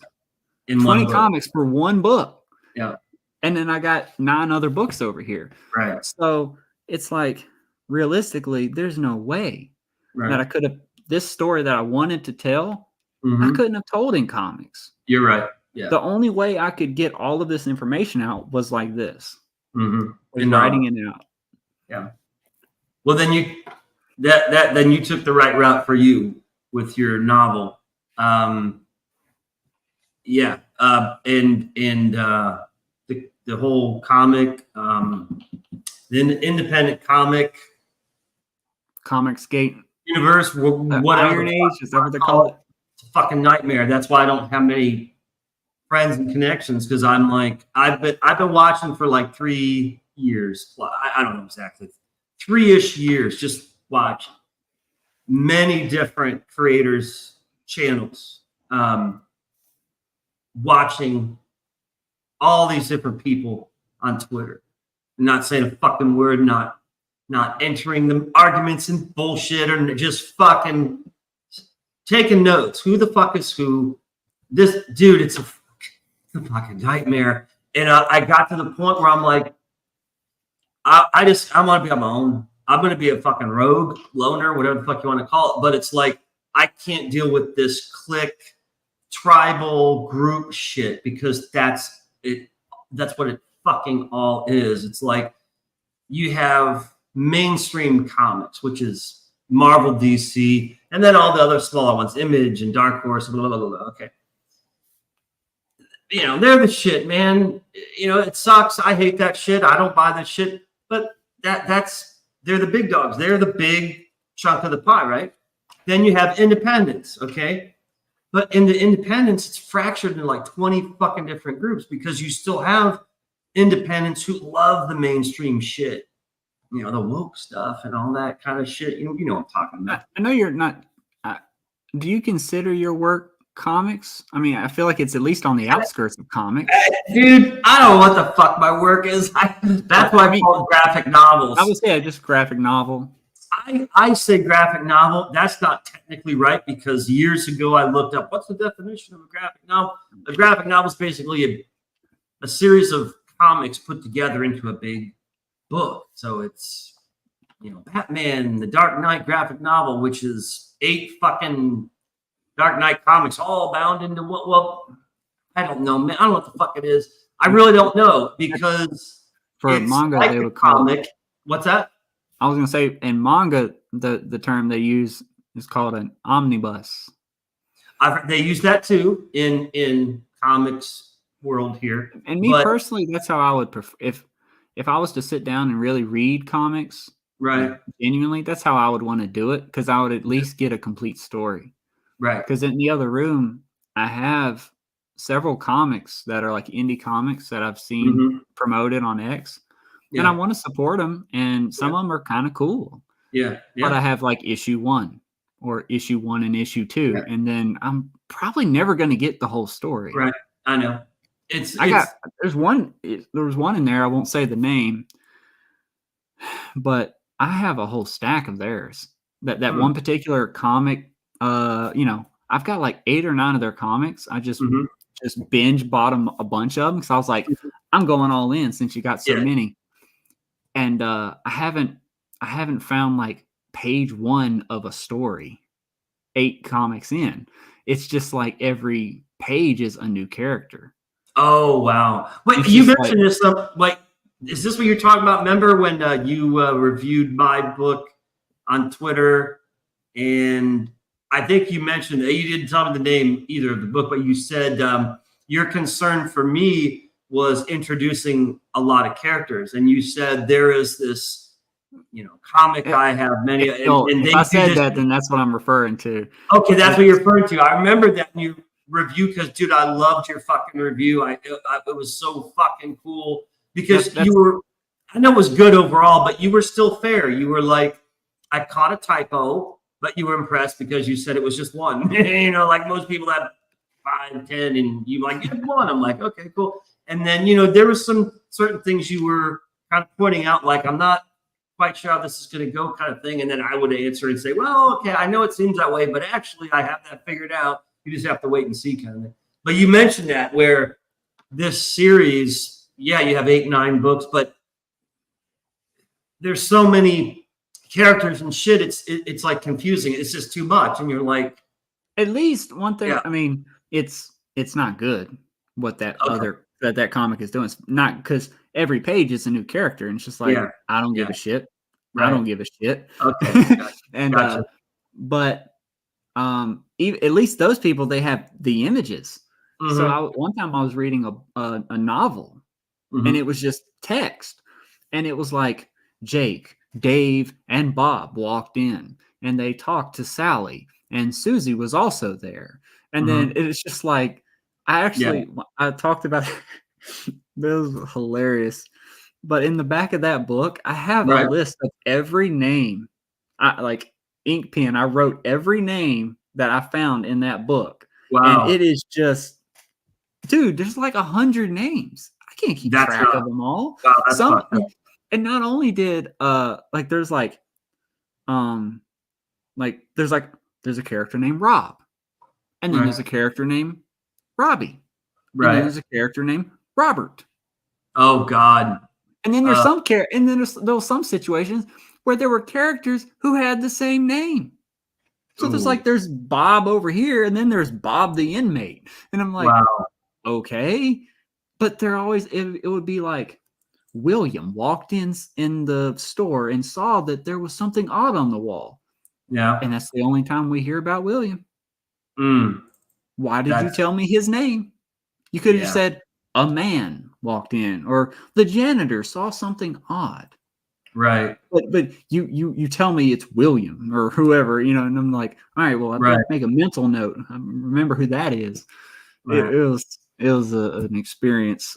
In 20 comics for one book. Yeah. And then I got 9 other books over here. Right. So it's like, realistically, there's no way that I could have, this story that I wanted to tell, I couldn't have told in comics. You're right. Yeah. The only way I could get all of this information out was like this. And writing it out. Yeah. Well, then then you took the right route for you with your novel. Yeah. And the whole comic, the independent Comicsgate universe, whatever. Iron Age, is that what they call it? It's a fucking nightmare. That's why I don't have many friends and connections, because I'm like, I've been watching for like 3 years. I don't know exactly, 3-ish years, just watching many different creators' channels, watching all these different people on Twitter, not saying a fucking word, not entering the arguments and bullshit, or just fucking taking notes. Who the fuck is who? This dude, it's a fucking nightmare. And I got to the point where I'm like, I want to be on my own. I'm going to be a fucking rogue, loner, whatever the fuck you want to call it. But it's like, I can't deal with this clique, tribal group shit, because that's it. That's what it fucking all is. It's like, you have mainstream comics, which is Marvel, DC, and then all the other smaller ones, Image and Dark Horse, blah, blah, blah, blah. Okay. You know, they're the shit, man. You know, it sucks. I hate that shit. I don't buy that shit. But they're the big dogs. They're the big chunk of the pie, right? Then you have independents, okay? But in the independents, it's fractured into like 20 fucking different groups, because you still have independents who love the mainstream shit. You know, the woke stuff and all that kind of shit. You know what I'm talking about. I know you're not. Do you consider your work comics? I mean, I feel like it's at least on the outskirts of comics. Dude, I don't know what the fuck my work is. That's why I call it graphic novels. I would say just graphic novel. I say graphic novel. That's not technically right, because years ago I looked up, what's the definition of a graphic novel? A graphic novel is basically a series of comics put together into a big book. So it's, you know, Batman, the Dark Knight graphic novel, which is 8 fucking Dark Knight comics all bound into what? Well, I don't know, man. I don't know what the fuck it is. I really don't know, because for manga like they would call it. What's that? I was gonna say, in manga, the term they use is called an omnibus. They use that too in comics world here. And me personally, that's how I would prefer. If I was to sit down and really read comics, right, like, genuinely, that's how I would want to do it, because I would at least get a complete story. Right. Because in the other room, I have several comics that are like indie comics that I've seen promoted on X, and I want to support them. And some of them are kind of cool. Yeah. But I have like issue 1 or issue 1 and issue 2, and then I'm probably never going to get the whole story. Right. I know. There was one in there. I won't say the name, but I have a whole stack of theirs. That one particular comic, I've got like 8 or 9 of their comics. I just binge bought them a bunch of them because I was like, I'm going all in since you got so many. And I haven't found like page 1 of a story 8 comics in. It's just like every page is a new character. Oh wow! Wait, you mentioned this. Like, is this what you're talking about? Remember when you reviewed my book on Twitter, and I think you mentioned you didn't tell me the name either of the book, but you said your concern for me was introducing a lot of characters, and you said there is this, comic I have many. And if I said that, then that's what I'm referring to. Okay, that's what you're referring to. I remember that in your review because, dude, I loved your fucking review. It was so fucking cool because you were. I know it was good overall, but you were still fair. You were like, I caught a typo, but you were impressed because you said it was just 1. Like most people have 5, 10, and you like just 1. I'm like, okay, cool. And then there was some certain things you were kind of pointing out, like I'm not quite sure how this is going to go, kind of thing. And then I would answer and say, well, okay, I know it seems that way, but actually I have that figured out. You just have to wait and see, kind of thing. But you mentioned that where this series, you have 8, 9 books, but there's so many characters and shit. It's like confusing. It's just too much, and you're like, at least one thing. I mean, it's not good what that that comic is doing. It's not because every page is a new character, and it's just like I don't give a shit. Right. I don't give a shit. Okay, and but at least those people, they have the images. So one time I was reading a novel, and it was just text, and it was like Jake, Dave, and Bob walked in, and they talked to Sally, and Susie was also there. And then it's just like I talked about it. This was hilarious. But in the back of that book, I have a list of every name. I like ink pen. I wrote every name that I found in that book. Wow. And it is just, dude, there's like 100 names. I can't keep track of them all. Wow, and not only did there's a character named Rob. And then there's a character named Robbie. Right. And then there's a character named Robert. Oh God. And then there's there was some situations where there were characters who had the same name. So there's Bob over here, and then there's Bob the inmate. And I'm like, okay. But they're always it would be like William walked in the store and saw that there was something odd on the wall. Yeah. And that's the only time we hear about William. Why did you tell me his name? You could have just said a man walked in, or the janitor saw something odd. Right. But you tell me it's William or whoever, and I'm like, all right, well, I better make a mental note. I remember who that is. Right. It was an experience.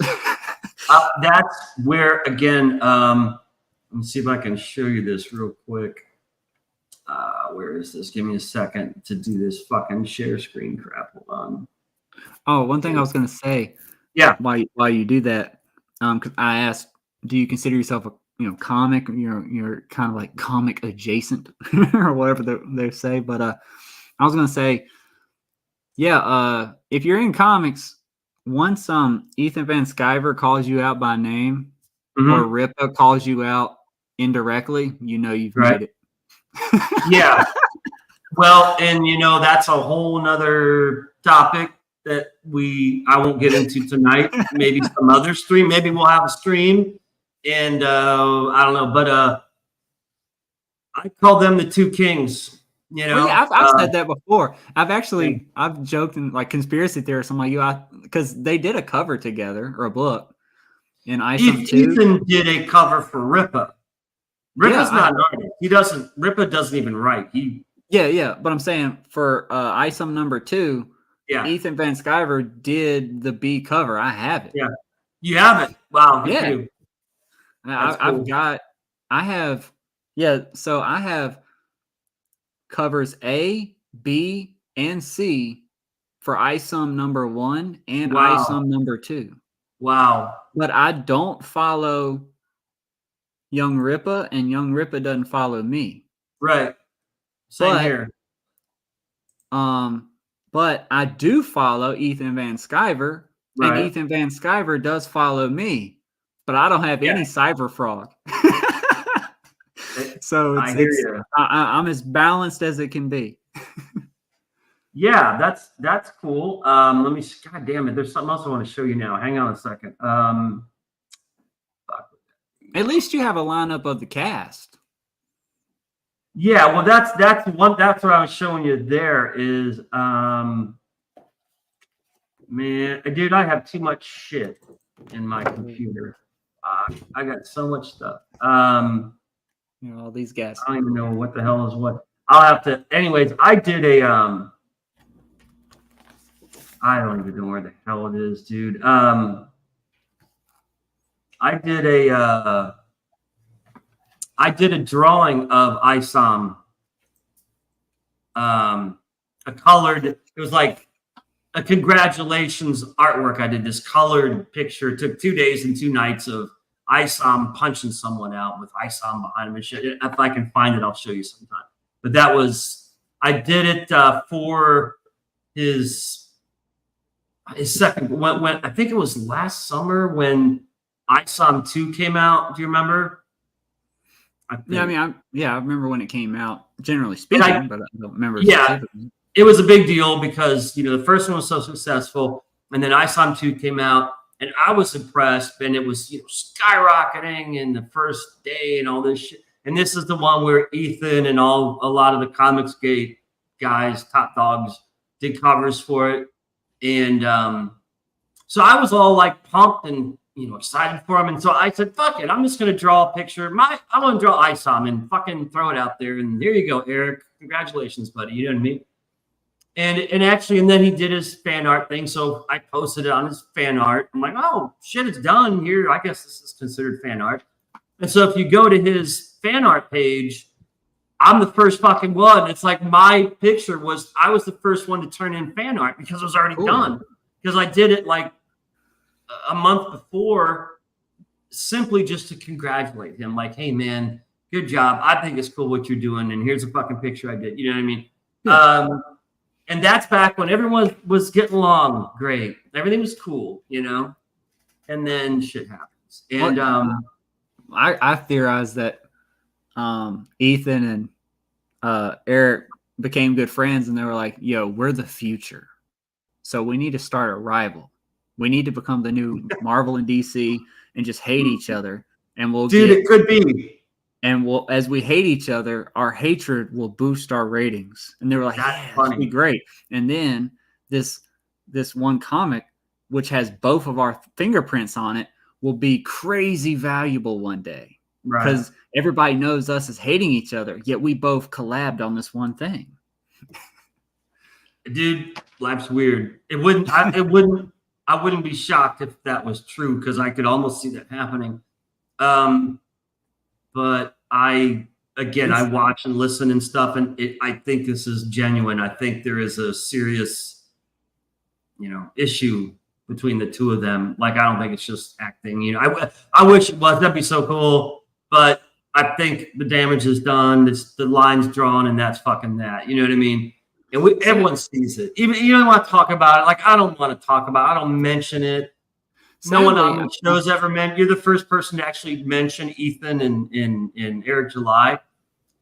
That's where, again, let me see if I can show you this real quick. Where is this? Give me a second to do this fucking share screen crap. Hold on. Oh, one thing I was going to say. Yeah. Why you do that? Because I asked, do you consider yourself a comic? You're kind of like comic adjacent or whatever they say. But I was going to say, if you're in comics, once Ethan Van Sciver calls you out by name, or Ripa calls you out indirectly, you've made it. Yeah. Well, and that's a whole nother topic that I won't get into tonight. Maybe some other stream. Maybe we'll have a stream, and I don't know, but I call them the two kings. I've said that before. I've joked in like conspiracy theorists. I'm like, because they did a cover together or a book in ISOM 2. Ethan did a cover for Ripa. Ripa's not an artist. Ripa doesn't even write. But I'm saying for ISOM number 2, Yeah. Ethan Van Sciver did the B cover. I have it. Yeah. You have it. Wow. Good Yeah. for you. That's cool. So I have covers A, B, and C for ISOM number 1 and Wow. ISOM number 2. Wow. But I don't follow Young Ripa, and Young Ripa doesn't follow me. Right. Same here. But I do follow Ethan Van Sciver, Right. and Ethan Van Sciver does follow me, but I don't have any Cyber Frog. So I'm as balanced as it can be. Yeah, that's cool. Let me. God damn it! There's something else I want to show you now. Hang on a second. At least you have a lineup of the cast. Yeah, well, that's what I was showing you. There is, man, dude, I have too much shit in my computer. I got so much stuff. All these guys. I don't even know what the hell is what. I'll have to. Anyways, I did a. I don't even know where the hell it is, dude. I did a drawing of ISOM. A colored. It was like a congratulations artwork. I did this colored picture. It took 2 days and 2 nights of ISOM punching someone out with ISOM behind him and shit. If I can find it, I'll show you sometime. But that was, I did it for his second, when I think it was last summer when ISOM 2 came out. Do you remember? I remember when it came out, generally speaking, but I don't remember. Yeah, it was a big deal because, the first one was so successful, and then ISOM 2 came out. And I was impressed, and it was skyrocketing in the first day and all this shit. And this is the one where Ethan and a lot of the Comicsgate guys, top dogs, did covers for it. And so I was all like pumped and excited for him. And so I said, "Fuck it, I'm just gonna draw a picture. I want to draw ISOM and fucking throw it out there. And there you go, Eric. Congratulations, buddy. You know what I mean?" And then he did his fan art thing. So I posted it on his fan art. I'm like, oh shit, it's done here. I guess this is considered fan art. And so if you go to his fan art page, I'm the first fucking one. It's like my picture I was the first one to turn in fan art because it was already done. Because I did it like a month before, simply just to congratulate him. Like, hey man, good job. I think it's cool what you're doing. And here's a fucking picture I did. You know what I mean? Yeah. And that's back when everyone was getting along great. Everything was cool, and then shit happens. And I theorized that Ethan and Eric became good friends, and they were like, "Yo, we're the future, so we need to start a rival. We need to become the new Marvel and DC and just hate each other, and it could be." And as we hate each other, our hatred will boost our ratings. And they were like, "Yeah, that'd be great." And then this one comic, which has both of our fingerprints on it, will be crazy valuable one day. Right. Because everybody knows us as hating each other, yet we both collabed on this one thing. Dude, life's weird. I wouldn't be shocked if that was true, because I could almost see that happening. But I watch and listen and stuff, and I think this is genuine. I think there is a serious, issue between the two of them. Like, I don't think it's just acting. I wish it was. That'd be so cool. But I think the damage is done. The line's drawn, and that's fucking that. You know what I mean? And everyone sees it. Even you don't want to talk about it. Like, I don't want to talk about it. I don't mention it. No one on the show's ever meant. You're the first person to actually mention Ethan and Eric July,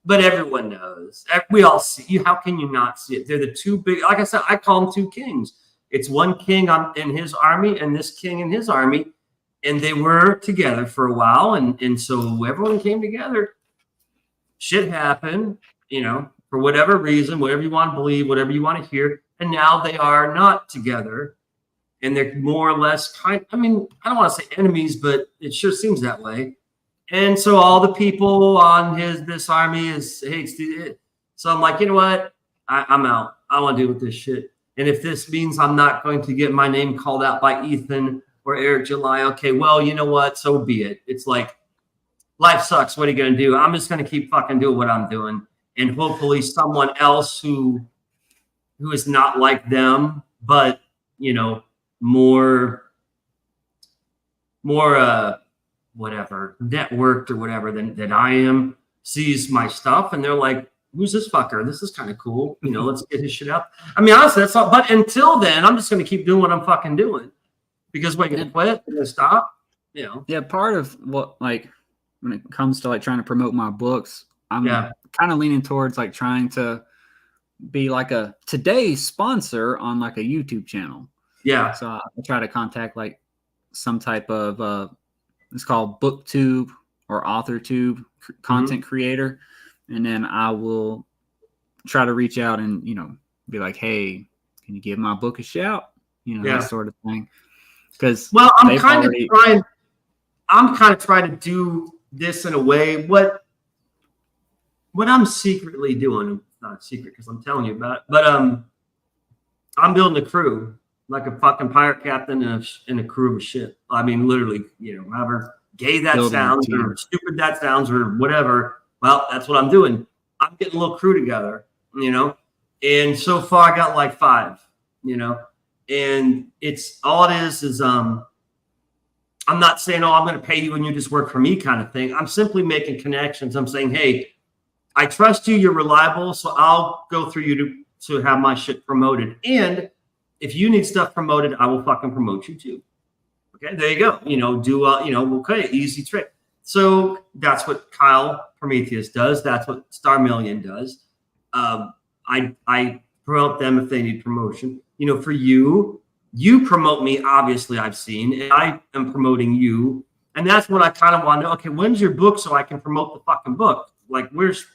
but everyone knows. We all see you. How can you not see it? They're the two big. Like I said, I call them two kings. It's one king in his army and this king in his army, and they were together for a while, and so everyone came together. Shit happened, for whatever reason, whatever you want to believe, whatever you want to hear, and now they are not together. And they're more or less I don't want to say enemies, but it sure seems that way. And so all the people on this army hates it. So I'm like, you know what? I'm out. I want to deal with this shit. And if this means I'm not going to get my name called out by Ethan or Eric July, okay, well, you know what? So be it. It's like, life sucks. What are you going to do? I'm just going to keep fucking doing what I'm doing. And hopefully someone else who is not like them, but, you know, more whatever, networked or whatever than I am, sees my stuff and they're like, who's this fucker? This is kind of cool. You know, let's get his shit out. I mean, honestly, that's all. But until then, I'm just going to keep doing what I'm fucking doing. Because what, you're going to quit? You're going to stop? You know? Yeah, part of what, like, when it comes to, like, trying to promote my books, I'm kind of leaning towards, like, trying to be, like, a today's sponsor on, like, a YouTube channel. Yeah. So I try to contact, like, some type of, it's called BookTube or AuthorTube content creator. And then I will try to reach out and, you know, be like, hey, can you give my book a shout? You know, that sort of thing. Because I'm kind of trying to do this in a way. What I'm secretly doing, it's not a secret because I'm telling you about it, but I'm building a crew, like a fucking pirate captain in a crew of a ship. I mean, literally, you know, however gay that sounds or stupid that sounds or whatever. Well, that's what I'm doing. I'm getting a little crew together, you know, and so far I got like 5, you know, and it's all it is I'm not saying, oh, I'm going to pay you when you just work for me kind of thing. I'm simply making connections. I'm saying, hey, I trust you. You're reliable. So I'll go through you to have my shit promoted. And if you need stuff promoted, I will fucking promote you too. Okay, there you go. You know, okay, easy trick. So that's what Kyle Prometheus does. That's what Star Million does. I promote them if they need promotion. You know, for you promote me. Obviously, I've seen, and I am promoting you. And that's what I kind of want to know. Okay, when's your book so I can promote the fucking book? Like, where's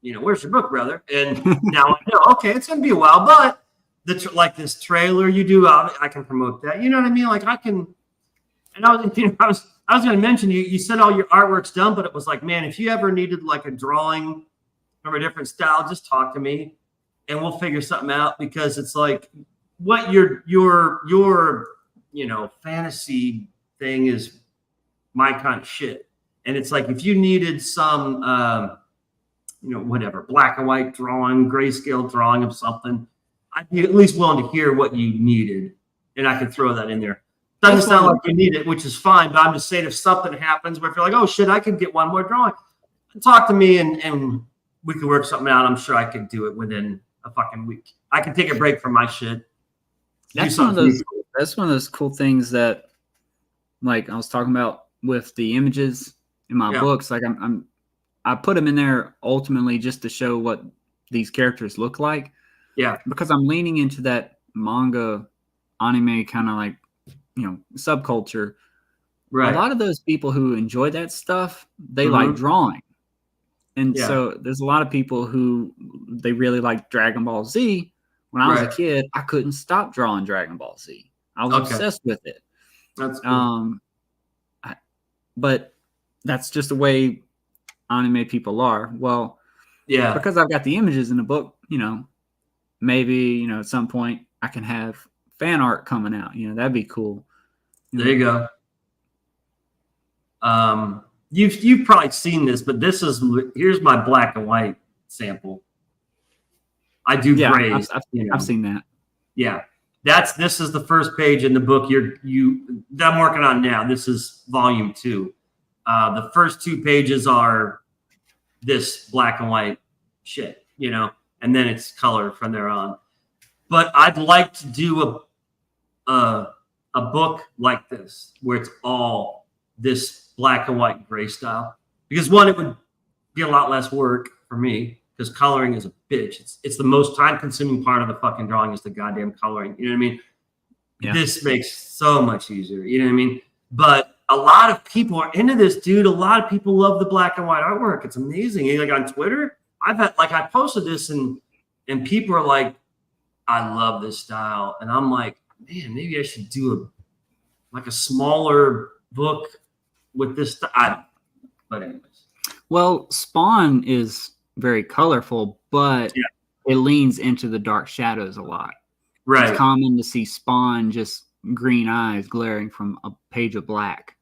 your book, brother? And now I know. Okay, it's gonna be a while, but like this trailer you do, I can promote that. You know what I mean? Like I can. And I was going to mention you said all your artwork's done, but it was like, man, if you ever needed like a drawing from a different style, just talk to me and we'll figure something out, because it's like what your you know, fantasy thing is my kind of shit. And it's like, if you needed some, you know, whatever, black and white drawing, grayscale drawing of something, I'd be at least willing to hear what you needed. And I could throw that in there. Doesn't sound like you need it, which is fine. But I'm just saying, if something happens where if you're like, oh shit, I could get one more drawing, talk to me and we could work something out. I'm sure I could do it within a fucking week. I can take a break from my shit. That's one of those cool things that, like I was talking about with the images in my books. Like I put them in there ultimately just to show what these characters look like. Yeah, because I'm leaning into that manga, anime kind of like, you know, subculture. Right. A lot of those people who enjoy that stuff, they like drawing. And so there's a lot of people who they really like Dragon Ball Z. When I was a kid, I couldn't stop drawing Dragon Ball Z. I was obsessed with it. That's cool. But that's just the way anime people are. Well, because I've got the images in the book, you know, maybe, you know, at some point I can have fan art coming out. You know, that'd be cool. There you go. You've probably seen this, but here's my black and white sample. I do grays. I've seen that. Yeah, this is the first page in the book that I'm working on now. This is volume 2. The first 2 pages are this black and white shit, you know, and then it's color from there on. But I'd like to do a book like this where it's all this black and white gray style, because one, it would be a lot less work for me because coloring is a bitch. It's the most time consuming part of the fucking drawing is the goddamn coloring. You know what I mean? Yeah. This makes so much easier. You know what I mean? But a lot of people are into this, dude. A lot of people love the black and white artwork. It's amazing. And like on Twitter, I posted this and people are like, I love this style. And I'm like, man, maybe I should do a smaller book with this style. But anyways. Well, Spawn is very colorful, but it leans into the dark shadows a lot. Right. It's common to see Spawn just green eyes glaring from a page of black.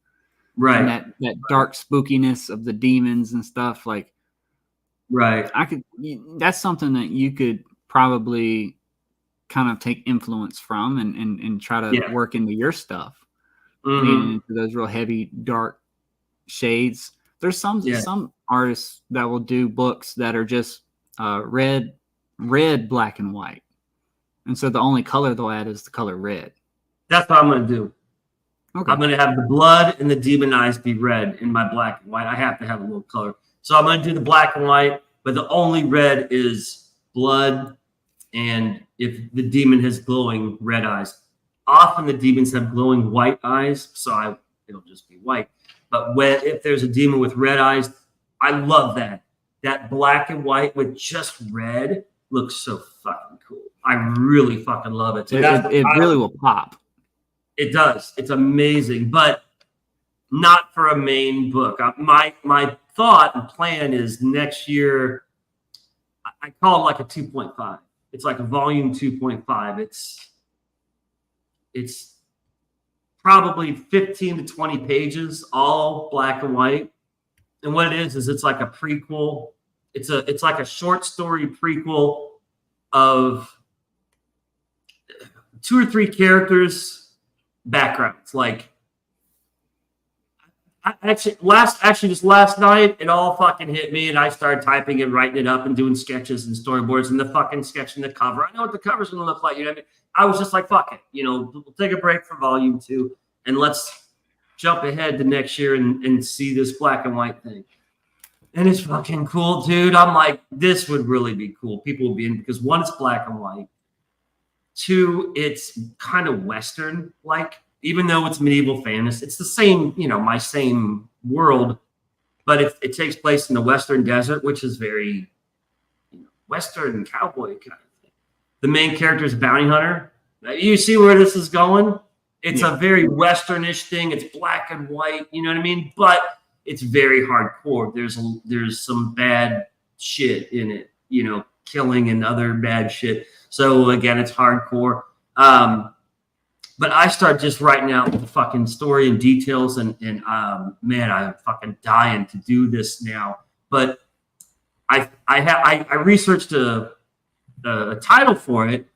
Right. And that dark spookiness of the demons and stuff, like, right. That's something that you could probably kind of take influence from and try to work into your stuff, leading into those real heavy, dark shades. There's some artists that will do books that are just red, black, and white. And so the only color they'll add is the color red. That's what I'm going to do. Okay. I'm going to have the blood and the demon eyes be red in my black and white. I have to have a little color. So I'm going to do the black and white, but the only red is blood. And if the demon has glowing red eyes, often the demons have glowing white eyes. So it'll just be white. But if there's a demon with red eyes, I love that. That black and white with just red looks so fucking cool. I really fucking love it. So it really will pop. It does. It's amazing, but not for a main book. My thought and plan is next year, I call it like a 2.5. It's like a volume 2.5. It's probably 15 to 20 pages, all black and white. And what it is it's like a prequel. It's like a short story prequel of 2 or 3 characters' backgrounds. Like, just last night, it all fucking hit me, and I started typing and writing it up and doing sketches and storyboards and the fucking sketching the cover. I know what the cover's gonna look like. You know what I mean? I was just like, fuck it. We'll take a break from volume 2 and let's jump ahead to next year and see this black and white thing. And it's fucking cool, dude. I'm like, this would really be cool. People will be in because 1, it's black and white. 2, it's kind of Western, like, even though it's medieval fantasy, it's the same, my same world, but it takes place in the Western desert, which is very Western cowboy kind of thing. The main character is a bounty hunter. You see where this is going? It's a very Westernish thing. It's black and white, you know what I mean? But it's very hardcore. There's some bad shit in it, killing and other bad shit. So again, it's hardcore. But I start just writing out the fucking story and details, and man, I'm fucking dying to do this now. But I researched a title for it,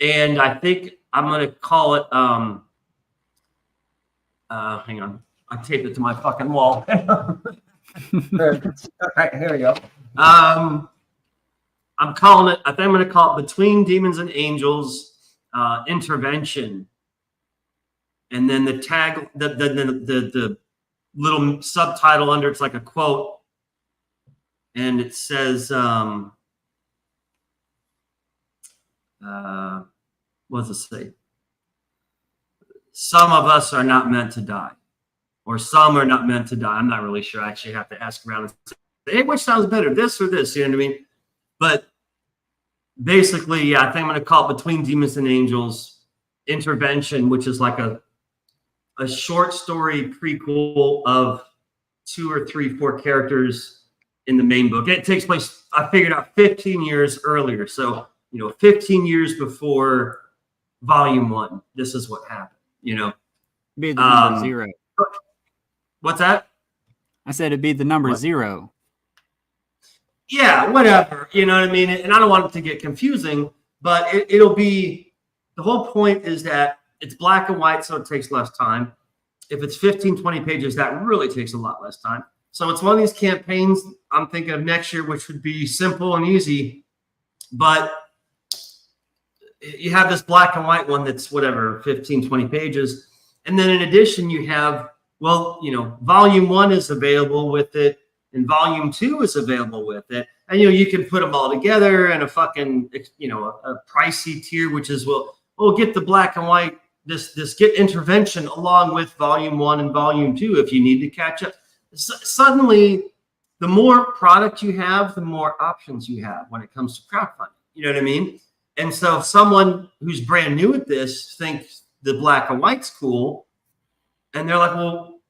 and I think I'm gonna call it. Hang on, I taped it to my fucking wall. All right, here we go. I'm calling it. I think I'm gonna call it "Between Demons and Angels." Intervention, and then the tag, the little subtitle under it's like a quote, and it says, what does it say? Some of us are not meant to die, or some are not meant to die. I'm not really sure. I actually have to ask around and say, hey, which sounds better, this or this? You know what I mean? But basically, I think I'm going to call it Between Demons and Angels Intervention, which is like a short story prequel of 2 or 3, 4 characters in the main book. It takes place, I figured out, 15 years earlier. So, 15 years before volume 1, this is what happened, Be the number 0. What's that? I said it'd be the number 0. Yeah, whatever. You know what I mean? And I don't want it to get confusing, but it'll be, the whole point is that it's black and white, so it takes less time. If it's 15, 20 pages, that really takes a lot less time. So it's one of these campaigns I'm thinking of next year, which would be simple and easy, but you have this black and white one that's whatever, 15, 20 pages. And then in addition, you have, volume 1 is available with it, and volume 2 is available with it. And, you can put them all together in a fucking, a pricey tier, which is, we'll get the black and white, this get intervention along with volume 1 and volume 2 if you need to catch up. Suddenly, the more product you have, the more options you have when it comes to crowdfunding. You know what I mean? And so if someone who's brand new at this thinks the black and white's cool, and they're like, well,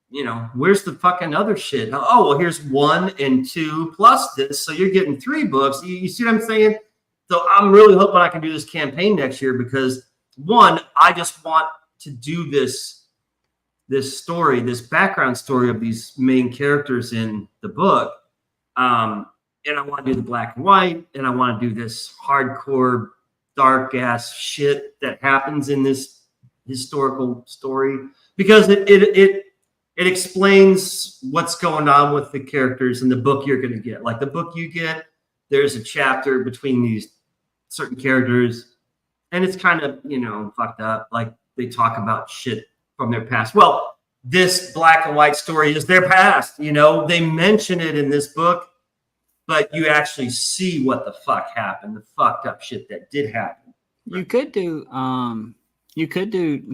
where's the fucking other shit? Oh, well, here's 1 and 2 plus this. So you're getting 3 books. You see what I'm saying? So I'm really hoping I can do this campaign next year because one, I just want to do this story, this background story of these main characters in the book. And I want to do the black and white, and I want to do this hardcore, dark ass shit that happens in this historical story because it explains what's going on with the characters in the book you're going to get. Like the book you get, there's a chapter between these certain characters, and it's kind of, fucked up. Like they talk about shit from their past. Well, this black and white story is their past. They mention it in this book, but you actually see what the fuck happened, the fucked up shit that did happen. You could do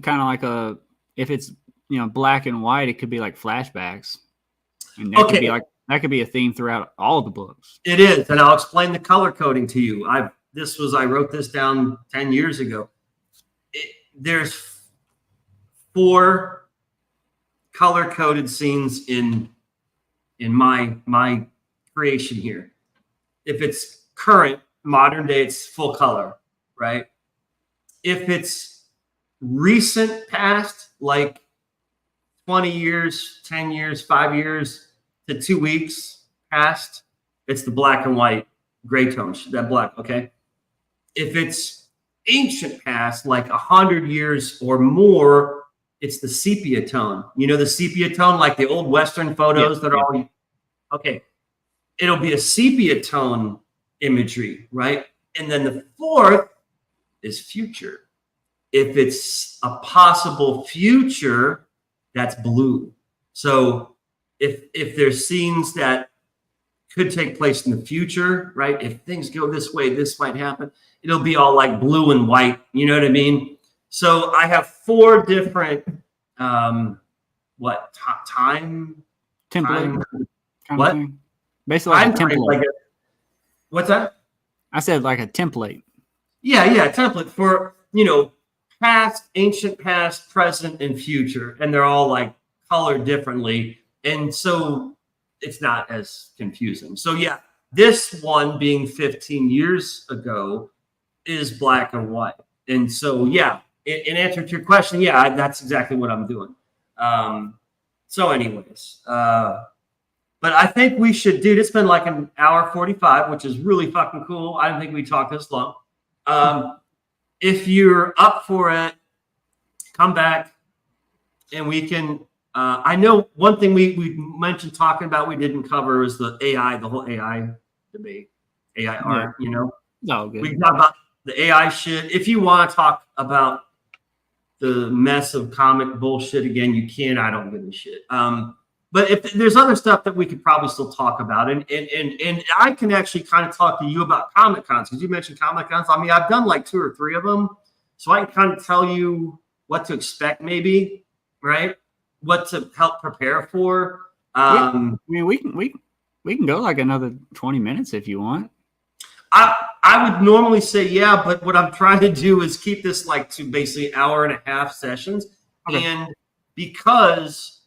kind of like if it's black and white, it could be like flashbacks, and that could be a theme throughout all the books. It is, and I'll explain the color coding to you. I wrote this down 10 years ago. There's 4 color coded scenes in my creation here. If it's current, modern day, it's full color, right? If it's recent past, like 20 years, 10 years, 5 years to 2 weeks past, it's the black and white gray tones, that black, okay? If it's ancient past, like 100 years or more, it's the sepia tone. The sepia tone, like the old Western photos that are all, okay. It'll be a sepia tone imagery, right? And then the 4th is future. If it's a possible future, that's blue. So if there's scenes that could take place in the future, right? If things go this way, this might happen. It'll be all like blue and white. You know what I mean? So I have 4 different, time template. What? Basically like a template. What's that? I said like a template. Yeah, template for, past, ancient past, present, and future. And they're all like colored differently. And so it's not as confusing. So yeah, this one being 15 years ago is black and white. And so, yeah, in answer to your question, yeah, that's exactly what I'm doing. So anyways, but I think we should, dude, it's been like an hour 45, which is really fucking cool. I didn't think we'd talk this long. If you're up for it, come back and we can, I know one thing we mentioned talking about we didn't cover is the whole AI debate, AI art, Oh, good. We can talk about the AI shit. If you want to talk about the mess of comic bullshit again, you can. I don't give a shit. But if there's other stuff that we could probably still talk about, and I can actually kind of talk to you about Comic Cons because you mentioned Comic Cons. I mean, I've done like 2 or 3 of them, so I can kind of tell you what to expect, maybe, right? What to help prepare for. I mean, we can go like another 20 minutes if you want. I would normally say yeah, but what I'm trying to do is keep this like to basically 1.5-hour sessions, okay. And because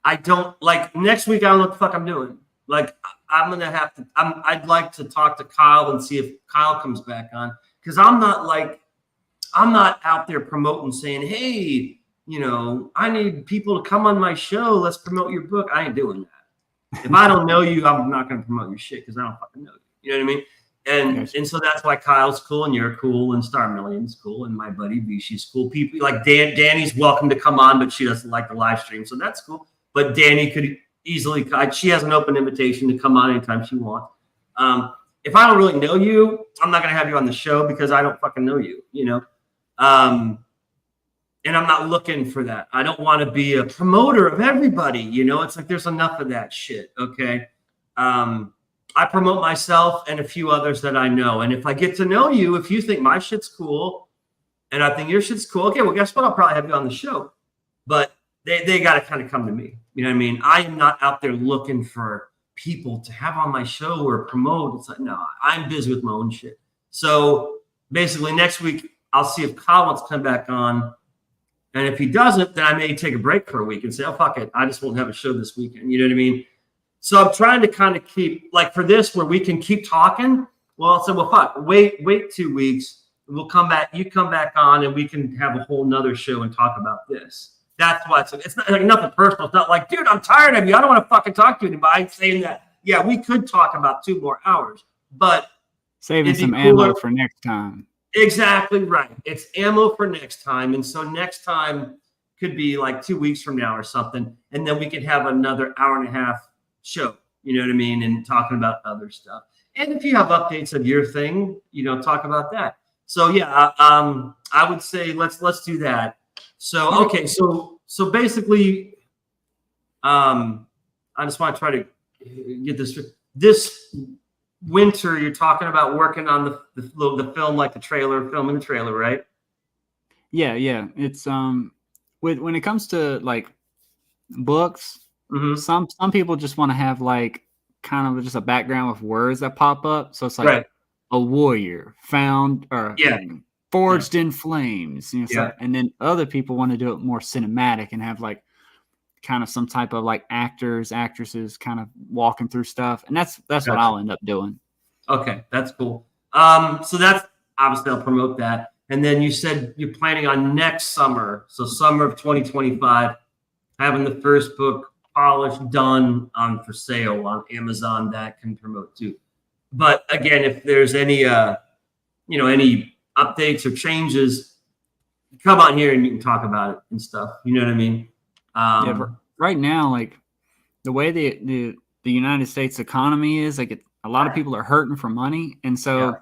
I don't like next week, I don't know what the fuck I'm doing. Like I'm gonna have to. I'd like to talk to Kyle and see if Kyle comes back on because I'm not out there promoting saying, hey, I need people to come on my show. Let's promote your book. I ain't doing that. If I don't know you, I'm not gonna promote your shit because I don't fucking know you. You know what I mean? And so that's why Kyle's cool and you're cool and Star Million's cool and my buddy Vishy's cool. People like Danny's welcome to come on, but she doesn't like the live stream, so that's cool. But Danny could easily, she has an open invitation to come on anytime she wants. If I don't really know you, I'm not going to have you on the show because I don't fucking know you, and I'm not looking for that. I don't want to be a promoter of everybody, it's like there's enough of that shit, okay? I promote myself and a few others that I know. And if I get to know you, if you think my shit's cool and I think your shit's cool, okay, well, guess what? I'll probably have you on the show. But they got to kind of come to me. You know what I mean? I am not out there looking for people to have on my show or promote. It's like, no, I'm busy with my own shit. So basically next week, I'll see if Kyle wants to come back on. And if he doesn't, then I may take a break for a week and say, oh, fuck it. I just won't have a show this weekend. You know what I mean? So I'm trying to kind of keep, like for this, where we can keep talking, Well, I said, well, fuck, wait 2 weeks. We'll come back. You come back on, and we can have a whole nother show and talk about this. That's why it's not like nothing personal. It's not like, dude, I'm tired of you. I don't want to fucking talk to you anymore. I'm saying that, yeah, we could talk about 2 more hours, but saving some ammo for next time. Exactly right. It's ammo for next time. And so next time could be like 2 weeks from now or something. And then we could have another hour and a half show, you know what I mean? And talking about other stuff. And if you have updates of your thing, talk about that. So yeah, I would say let's do that. So, okay. So basically, I just want to try to get this winter, you're talking about working on the film, like filming the trailer, right? Yeah. It's when it comes to like books, some people just want to have like kind of just a background with words that pop up. So it's like a warrior found or forged in flames, and then other people want to do it more cinematic and have like kind of some type of like actresses kind of walking through stuff. And that's what I'll end up doing. Okay. That's cool. So that's obviously I'll promote that. And then you said you're planning on next summer. So summer of 2025, having the first book polished, done for sale on Amazon that can promote too. But again, if there's any, any updates or changes, come on here and you can talk about it and stuff. You know what I mean? Right now, like the way the United States economy is, like a lot of people are hurting for money, and so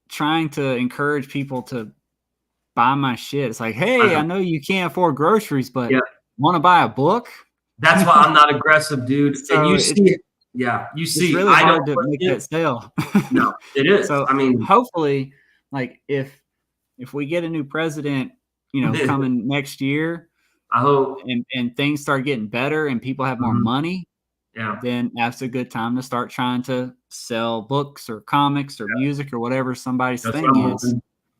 trying to encourage people to buy my shit. It's like, hey, I know you can't afford groceries, but want to buy a book? That's why I'm not aggressive, dude. So and you see, it's really hard to make that sale. No, it is. So I mean, hopefully, like if we get a new president, coming next year, I hope, and things start getting better and people have more money, then that's a good time to start trying to sell books or comics or music or whatever somebody's thing is.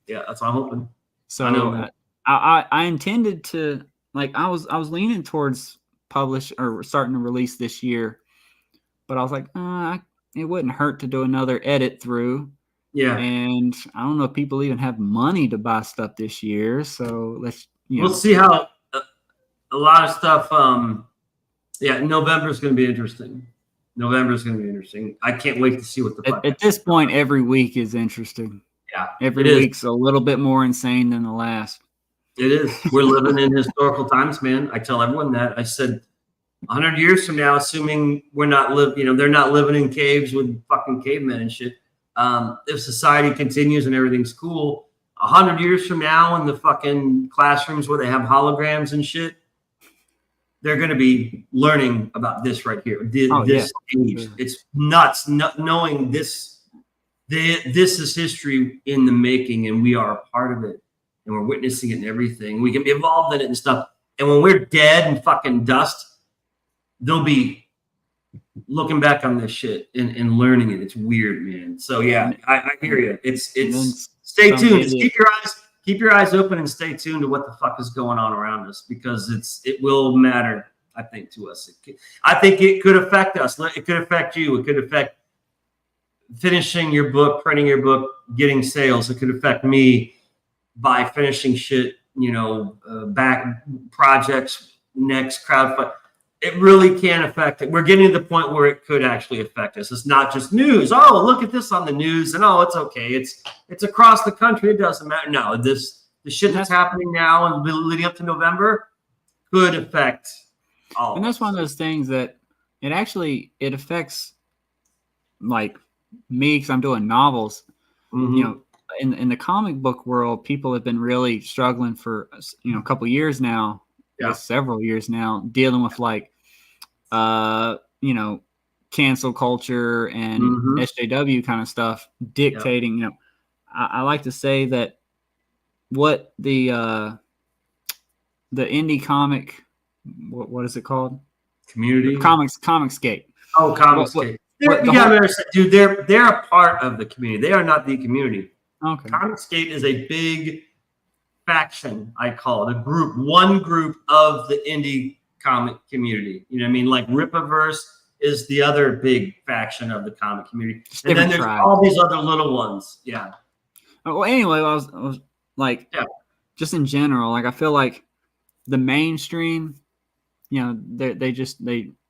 Yeah, that's what I'm hoping. So I intended to, like, I was leaning towards publish or starting to release this year, but I was like, it wouldn't hurt to do another edit through. Yeah. And I don't know if people even have money to buy stuff this year. So we'll see how a lot of stuff. November is going to be interesting. I can't wait to see what at this point, every week is interesting. Yeah. Every week's a little bit more insane than the last. It is. We're living in historical times, man. I tell everyone that. I said 100 years from now, assuming we're not they're not living in caves with fucking cavemen and shit. If society continues and everything's cool, 100 years from now in the fucking classrooms where they have holograms and shit, they're going to be learning about this right here. This age. Sure. It's nuts knowing this. This is history in the making, and we are a part of it. And we're witnessing it and everything. We can be involved in it and stuff. And when we're dead and fucking dust, they'll be looking back on this shit and learning it. It's weird, man. So yeah, I hear you. It's stay tuned. Just keep your eyes open and stay tuned to what the fuck is going on around us, because it will matter, I think, to us. I think it could affect us. It could affect you. It could affect finishing your book, printing your book, getting sales. It could affect me by finishing shit, back projects, next crowdfunding. It really can affect it. We're getting to the point where it could actually affect us. It's not just news. Oh, look at this on the news, and it's okay. It's across the country. It doesn't matter. No, the shit that's happening now and leading up to November could affect all. And that's one of those things that it affects, like me, because I'm doing novels. Mm-hmm. In the comic book world, people have been really struggling for a couple years now, several years now, dealing with like cancel culture and SJW kind of stuff dictating. I like to say that what the indie comic, what is it called? Community? Comicscape. Oh, Comicscape. Dude, they're a part of the community. They are not the community. Okay. Comicscape is a big faction, I call it, one group of the indie comic community. You know what I mean? Like Rippaverse is the other big faction of the comic community. Just And then different there's tribes. all these other little ones. Yeah. Well, anyway, I was like, just in general, like I feel like the mainstream, you know,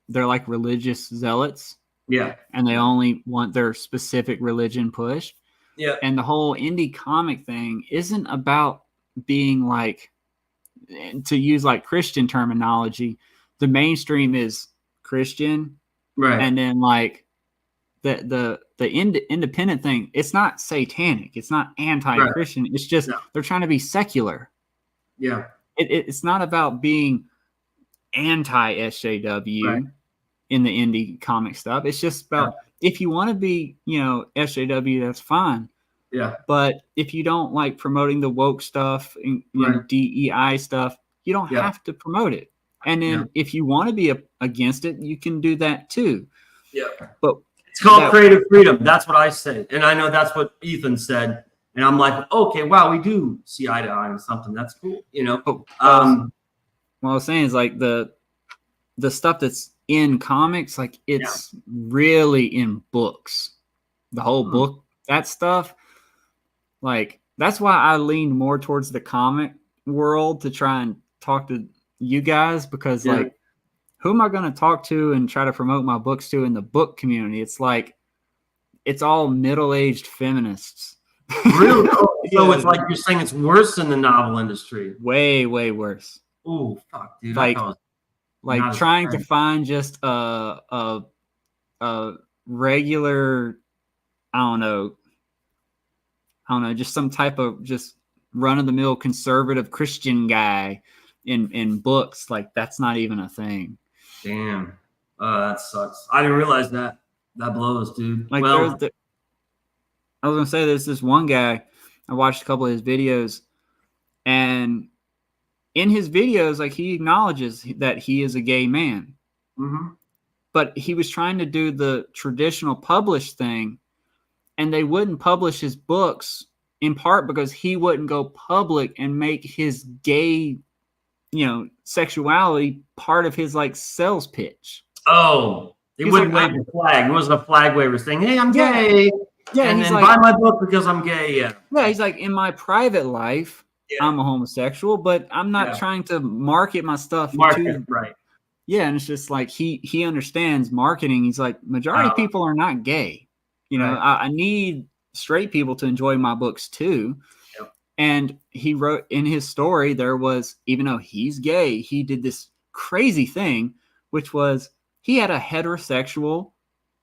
they're like religious zealots. Yeah. And they only want their specific religion pushed. Yeah. And the whole indie comic thing isn't about being like, to use like Christian terminology, the mainstream is Christian. Right. And then like the independent thing, it's not satanic. It's not anti-Christian. Right. It's just they're trying to be secular. Yeah. It's not about being anti-SJW in the indie comic stuff. It's just about if you want to be, you know, SJW, that's fine. Yeah. But if you don't like promoting the woke stuff and you know, DEI stuff, you don't have to promote it. And then if you want to be against it, you can do that too. Yeah. But it's called creative freedom. That's what I say. And I know that's what Ethan said. And I'm like, okay, wow, we do see eye to eye on something. That's cool. You know, what I was saying is like the stuff that's in comics, like it's really in books. The whole book, that stuff. Like that's why I leaned more towards the comic world to try and talk to you guys, because like who am I going to talk to and try to promote my books to in the book community? It's like it's all middle-aged feminists. Really? So it's like you're saying it's worse than the novel industry. Way worse. Oh fuck, dude! Like trying to find just a regular, I don't know, just some type of just run-of-the-mill conservative Christian guy in books. Like that's not even a thing. Damn, that sucks. I didn't realize that. That blows, dude. Like I was gonna say, there's this one guy, I watched a couple of his videos, and in his videos, like he acknowledges that he is a gay man, but he was trying to do the traditional published thing, and they wouldn't publish his books in part because he wouldn't go public and make his gay, you know, sexuality part of his like sales pitch. Oh, he wouldn't wave the flag. It wasn't a flag waver saying, "Hey, I'm gay." Yeah, and then like, buy my book because I'm gay. Yeah. Yeah, he's like, in my private life, I'm a homosexual, but I'm not trying to market my stuff. Right. Yeah, and it's just like he understands marketing. He's like, majority of people are not gay. You know, I need straight people to enjoy my books too. Yep. And he wrote in his story, there was, even though he's gay, he did this crazy thing, which was he had a heterosexual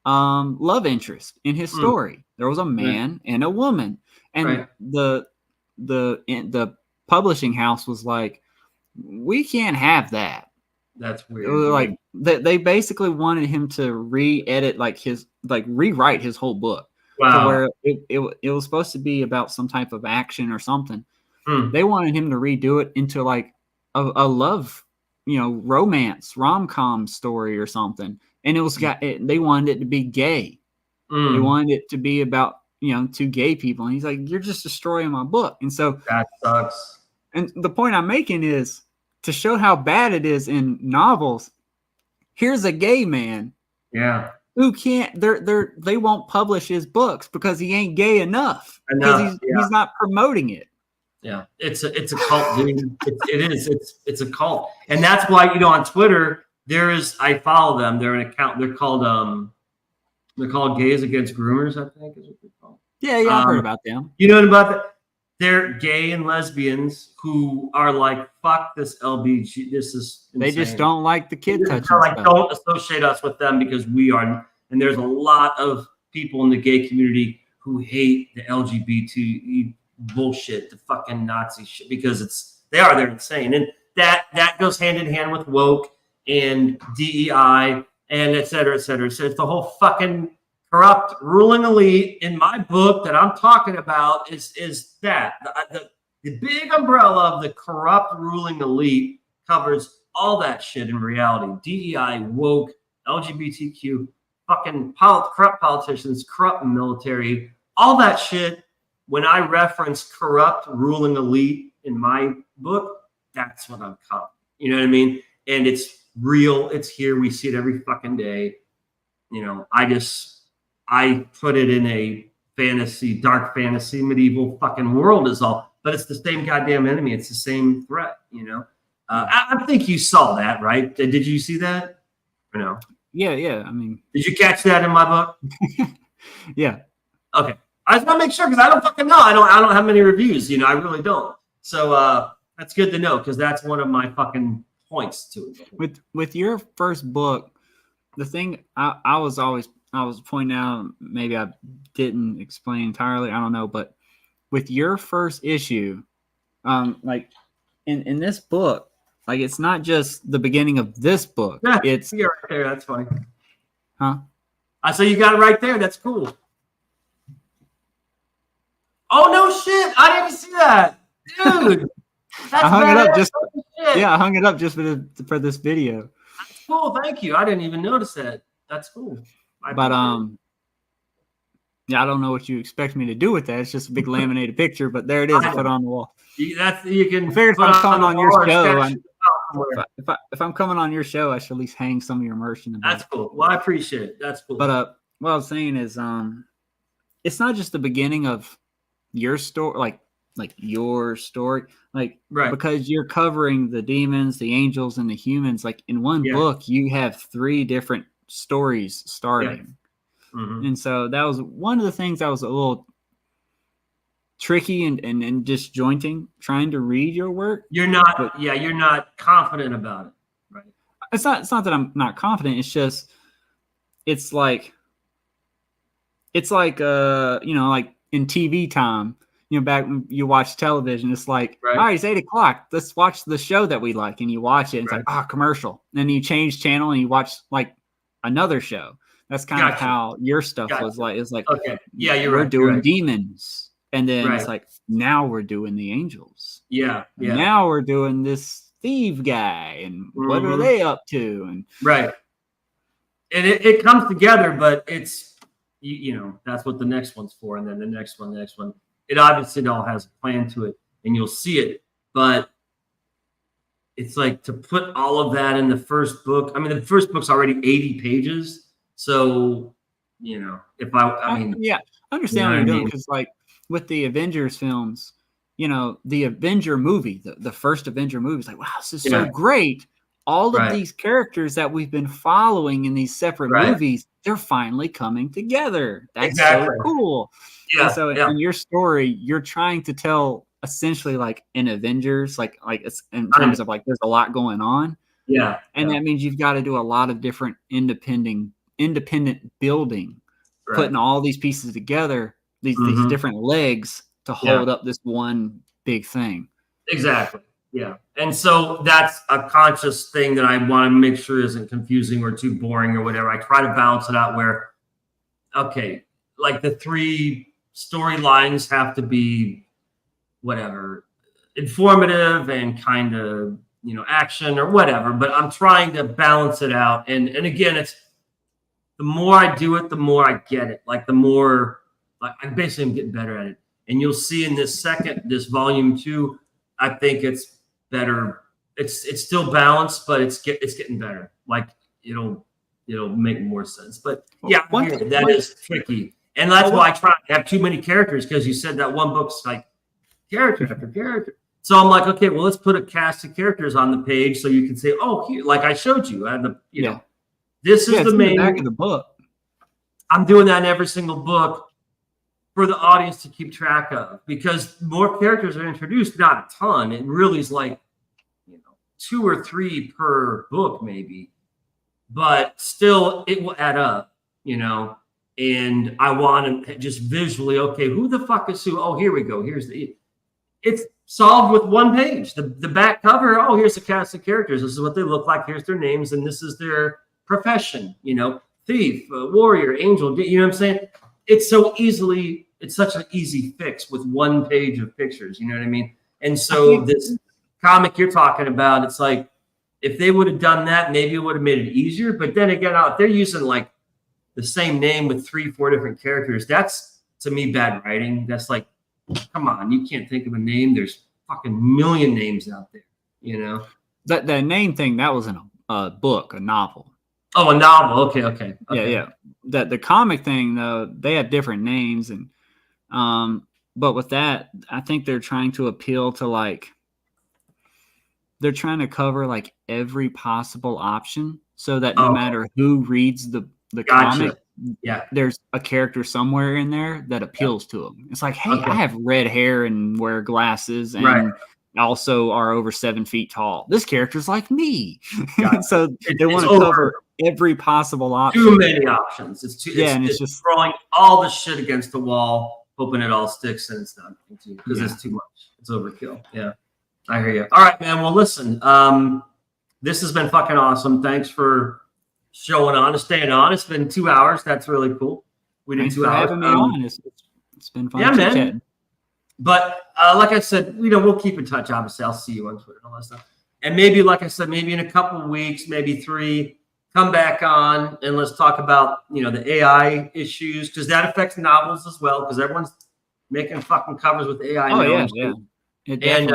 love interest in his story. There was a man and a woman, and the publishing house was like, we can't have that. That's weird. Like they basically wanted him to rewrite his whole book. Wow. To where it was supposed to be about some type of action or something. They wanted him to redo it into like a love, you know, romance rom-com story or something. And they wanted it to be gay. They wanted it to be about, you know, two gay people. And he's like, you're just destroying my book. And so that sucks. And the point I'm making is to show how bad it is in novels. Here's a gay man. Yeah. Who can't, they won't publish his books because he ain't gay enough. Because he's not promoting it. Yeah. It's a cult, dude. It's a cult. And that's why, you know, on Twitter, I follow them. They're an account. They're called Gays Against Groomers, I think is what they're called. Yeah, I've heard about them. You know about that? They're gay and lesbians who are like, fuck this LBG. This is insane. They just don't like the kid touching. Like, don't associate us with them because we are. And there's a lot of people in the gay community who hate the LGBT bullshit, the fucking Nazi shit, because they're insane. And that goes hand in hand with woke and DEI and et cetera, et cetera. So it's the whole fucking corrupt ruling elite. In my book that I'm talking about is that the big umbrella of the corrupt ruling elite covers all that shit in reality. DEI, woke, LGBTQ, fucking corrupt politicians, corrupt military, all that shit. When I reference corrupt ruling elite in my book, that's what I'm covering. You know what I mean? And it's real. It's here. We see it every fucking day. I put it in a fantasy, dark fantasy, medieval fucking world is all, but it's the same goddamn enemy. It's the same threat, I think you saw that, right? Did you see that or no? Yeah. I mean, did you catch that in my book? Yeah. Okay. I just want to make sure, because I don't fucking know. I don't have many reviews, I really don't. So that's good to know, because that's one of my fucking points to it. With your first book, the thing I was pointing out, maybe I didn't explain entirely, I don't know, but with your first issue, like in this book, like it's not just the beginning of this book. Yeah, it's you're right there. That's funny. Huh? I say you got it right there. That's cool. Oh no shit! I didn't see that, dude. That's I hung it up just. shit. Yeah, I hung it up just for this video. That's cool. Thank you. I didn't even notice that. That's cool. Yeah, I don't know what you expect me to do with that. It's just a big laminated picture, but there it is. I put on the wall. You can. I figured if I'm coming on your show, if I'm coming on your show, I should at least hang some of your merch in the back. That's cool. Well, I appreciate it. That's cool. But what I was saying is, it's not just the beginning of your story, like your story, like right, because you're covering the demons, the angels, and the humans. Like in one book, you have 3 different stories starting. Yeah. Mm-hmm. And so that was one of the things that was a little tricky and disjointing trying to read your work. You're not confident about it, right? It's not that I'm not confident. It's just it's like like in TV time, back when you watch television, it's like, all right, it's 8:00. Let's watch the show that we like, and you watch it. And it's like, commercial. And then you change channel and you watch like another show. That's kind of how your stuff was like. It's like, okay, yeah, we're doing demons, and then it's like now we're doing the angels. Yeah. Now we're doing this thief guy, and what are they up to? And and it comes together, but it's that's what the next one's for, and then the next one. It obviously all has a plan to it, and you'll see it, but it's like to put all of that in the first book. I mean, the first book's already 80 pages. So, if I mean, I understand what you're doing, because like with the Avengers films, the Avenger movie, the first Avenger movie is like, wow, this is so great. All of these characters that we've been following in these separate movies, they're finally coming together. That's so cool. Yeah. And so in your story, you're trying to tell essentially like an Avengers, like it's in terms of like there's a lot going on. Yeah. And that means you've got to do a lot of different independent building, putting all these pieces together, these different legs to hold up this one big thing. Exactly. Yeah. And so that's a conscious thing that I want to make sure isn't confusing or too boring or whatever. I try to balance it out where, okay, like the 3 storylines have to be whatever, informative and kind of, action or whatever, but I'm trying to balance it out. And again, it's the more I do it, the more I get it. Like the more, like I basically am getting better at it. And you'll see in this volume 2, I think it's better. It's still balanced, but it's getting better. Like it'll make more sense. But yeah, that is tricky. And that's why I try to have too many characters, because you said that one book's like character after character. So I'm like, okay, well, let's put a cast of characters on the page so you can say, oh, here, like I showed you, this is the main back of the book. I'm doing that in every single book for the audience to keep track of, because more characters are introduced, not a ton. It really is like 2 or 3 per book, maybe, but still it will add up, and I want to just visually, okay, who the fuck is who? Oh, here we go. It's solved with one page. The back cover, oh, here's the cast of characters. This is what they look like. Here's their names, and this is their profession, thief, warrior, angel. You know what I'm saying? It's such an easy fix with one page of pictures. You know what I mean? And so this comic you're talking about, it's like, if they would have done that, maybe it would have made it easier. But then again, if they're using like the same name with 3-4 different characters, that's to me bad writing. That's like, come on, you can't think of a name. There's fucking million names out there, The name thing, that was in a book, a novel. Oh, a novel. Okay. Yeah. The comic thing though, they have different names, and but with that, I think they're trying to appeal to like they're trying to cover like every possible option, so that no matter who reads the comic, there's a character somewhere in there that appeals to them. It's like, hey, I have red hair and wear glasses and also are over 7 feet tall. This character's like me. So they want to cover every possible option. Too many options. It's it's just throwing all the shit against the wall, hoping it all sticks, and it's not because it's too much. It's overkill. Yeah, I hear you. All right, man. Well, listen, this has been fucking awesome. Thanks for showing on and staying on. It's been 2 hours. That's really cool. We did 2 hours. Having me on. It's been fun. Yeah, man. But like I said, we'll keep in touch. Obviously, I'll see you on Twitter and all that stuff. And maybe, like I said, maybe in a couple of weeks, maybe 3, come back on and let's talk about the AI issues, because that affects novels as well. Because everyone's making fucking covers with AI. Oh yeah. And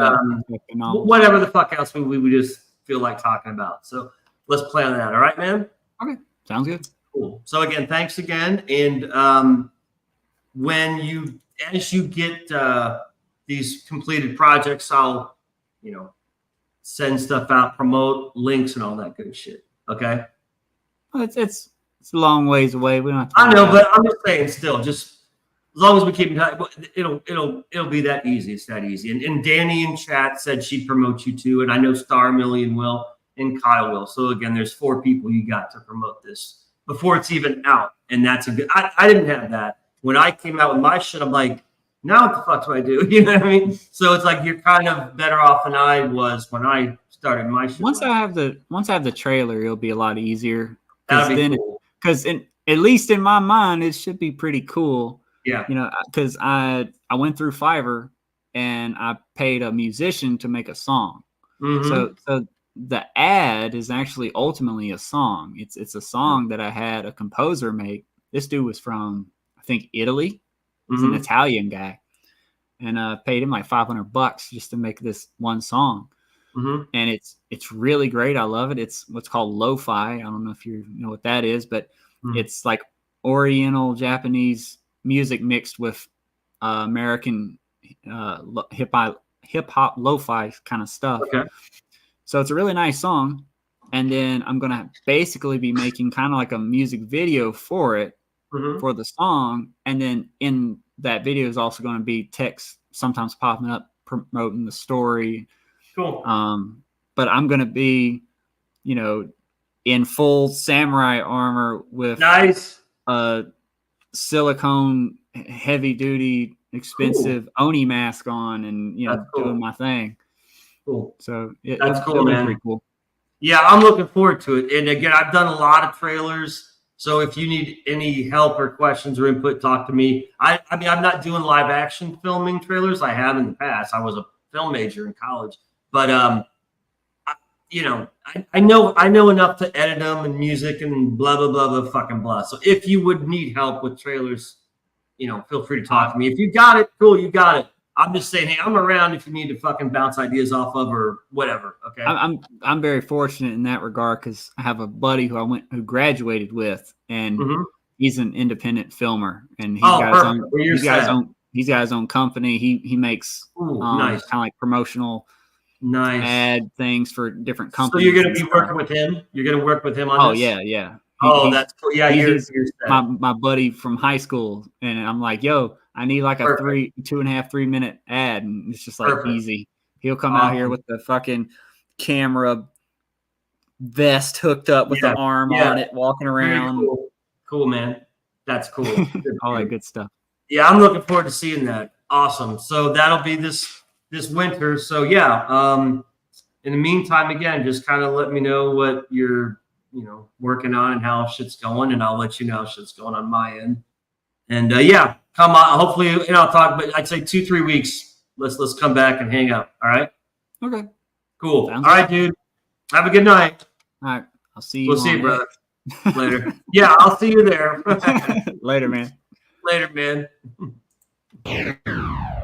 whatever the fuck else we just feel like talking about. So let's play on that. All right, man. Okay, sounds good. Cool. So again, thanks again. And as you get these completed projects, I'll, send stuff out, promote links and all that good shit. Okay. Well, it's a long ways away. We don't have to I know, but I'm just saying still, just as long as we keep in touch, it'll be that easy. It's that easy. And Danny in chat said she'd promote you too. And I know Star Million will and Kyle will. So again, there's 4 people you got to promote this before it's even out. And that's a good, I didn't have that. When I came out with my shit, I'm like, now what the fuck do I do? You know what I mean? So it's like you're kind of better off than I was when I started my shit. Once I have the trailer, it'll be a lot easier. That'll be cool. Because at least in my mind, it should be pretty cool. Yeah. Because I went through Fiverr and I paid a musician to make a song. Mm-hmm. So the ad is actually ultimately a song. It's a song that I had a composer make. This dude was from, I think, Italy. He's an Italian guy, and paid him like $500 just to make this one song. And it's really great. I love it. It's what's called lo-fi. I don't know if you know what that is, but it's like Oriental Japanese music mixed with American hip hop lo-fi kind of stuff. Okay. So it's a really nice song. And then I'm gonna basically be making kind of like a music video for it. For the song, and then in that video is also going to be text sometimes popping up promoting the story. Cool. But I'm going to be, in full samurai armor with nice silicone heavy duty expensive Oni mask on, and doing my thing. Cool. So that's cool, man. Pretty cool. Yeah, I'm looking forward to it. And again, I've done a lot of trailers. So if you need any help or questions or input, talk to me. I mean, I'm not doing live action filming trailers. I have in the past. I was a film major in college, but I know enough to edit them and music and blah blah blah blah fucking blah. So if you would need help with trailers, feel free to talk to me. If you got it, cool, you got it. I'm just saying, hey, I'm around if you need to fucking bounce ideas off of or whatever. Okay. I'm very fortunate in that regard because I have a buddy who graduated with, and he's an independent filmer, and he's got his own company. He makes nice. Kind of like promotional ad things for different companies. So you're going to be working with him? You're going to work with him on this? Yeah. That's cool. Yeah, you're my buddy from high school, and I'm like, yo, I need like a 2.5-3 minute ad, and it's just like easy. He'll come out here with the fucking camera vest hooked up with the arm on it, walking around. Cool, man. That's cool. All that good stuff. Yeah, I'm looking forward to seeing that. Awesome. So that'll be this winter. So yeah. In the meantime, again, just kind of let me know what you're working on and how shit's going, and I'll let you know how shit's going on my end. And come on. Hopefully, I'll talk, but I'd say 2-3 weeks. Let's come back and hang out. All right. Okay. Cool. Sounds all right, dude. Have a good night. All right. I'll see you. We'll see you, brother. Later. Yeah, I'll see you there. Later, man. Later, man.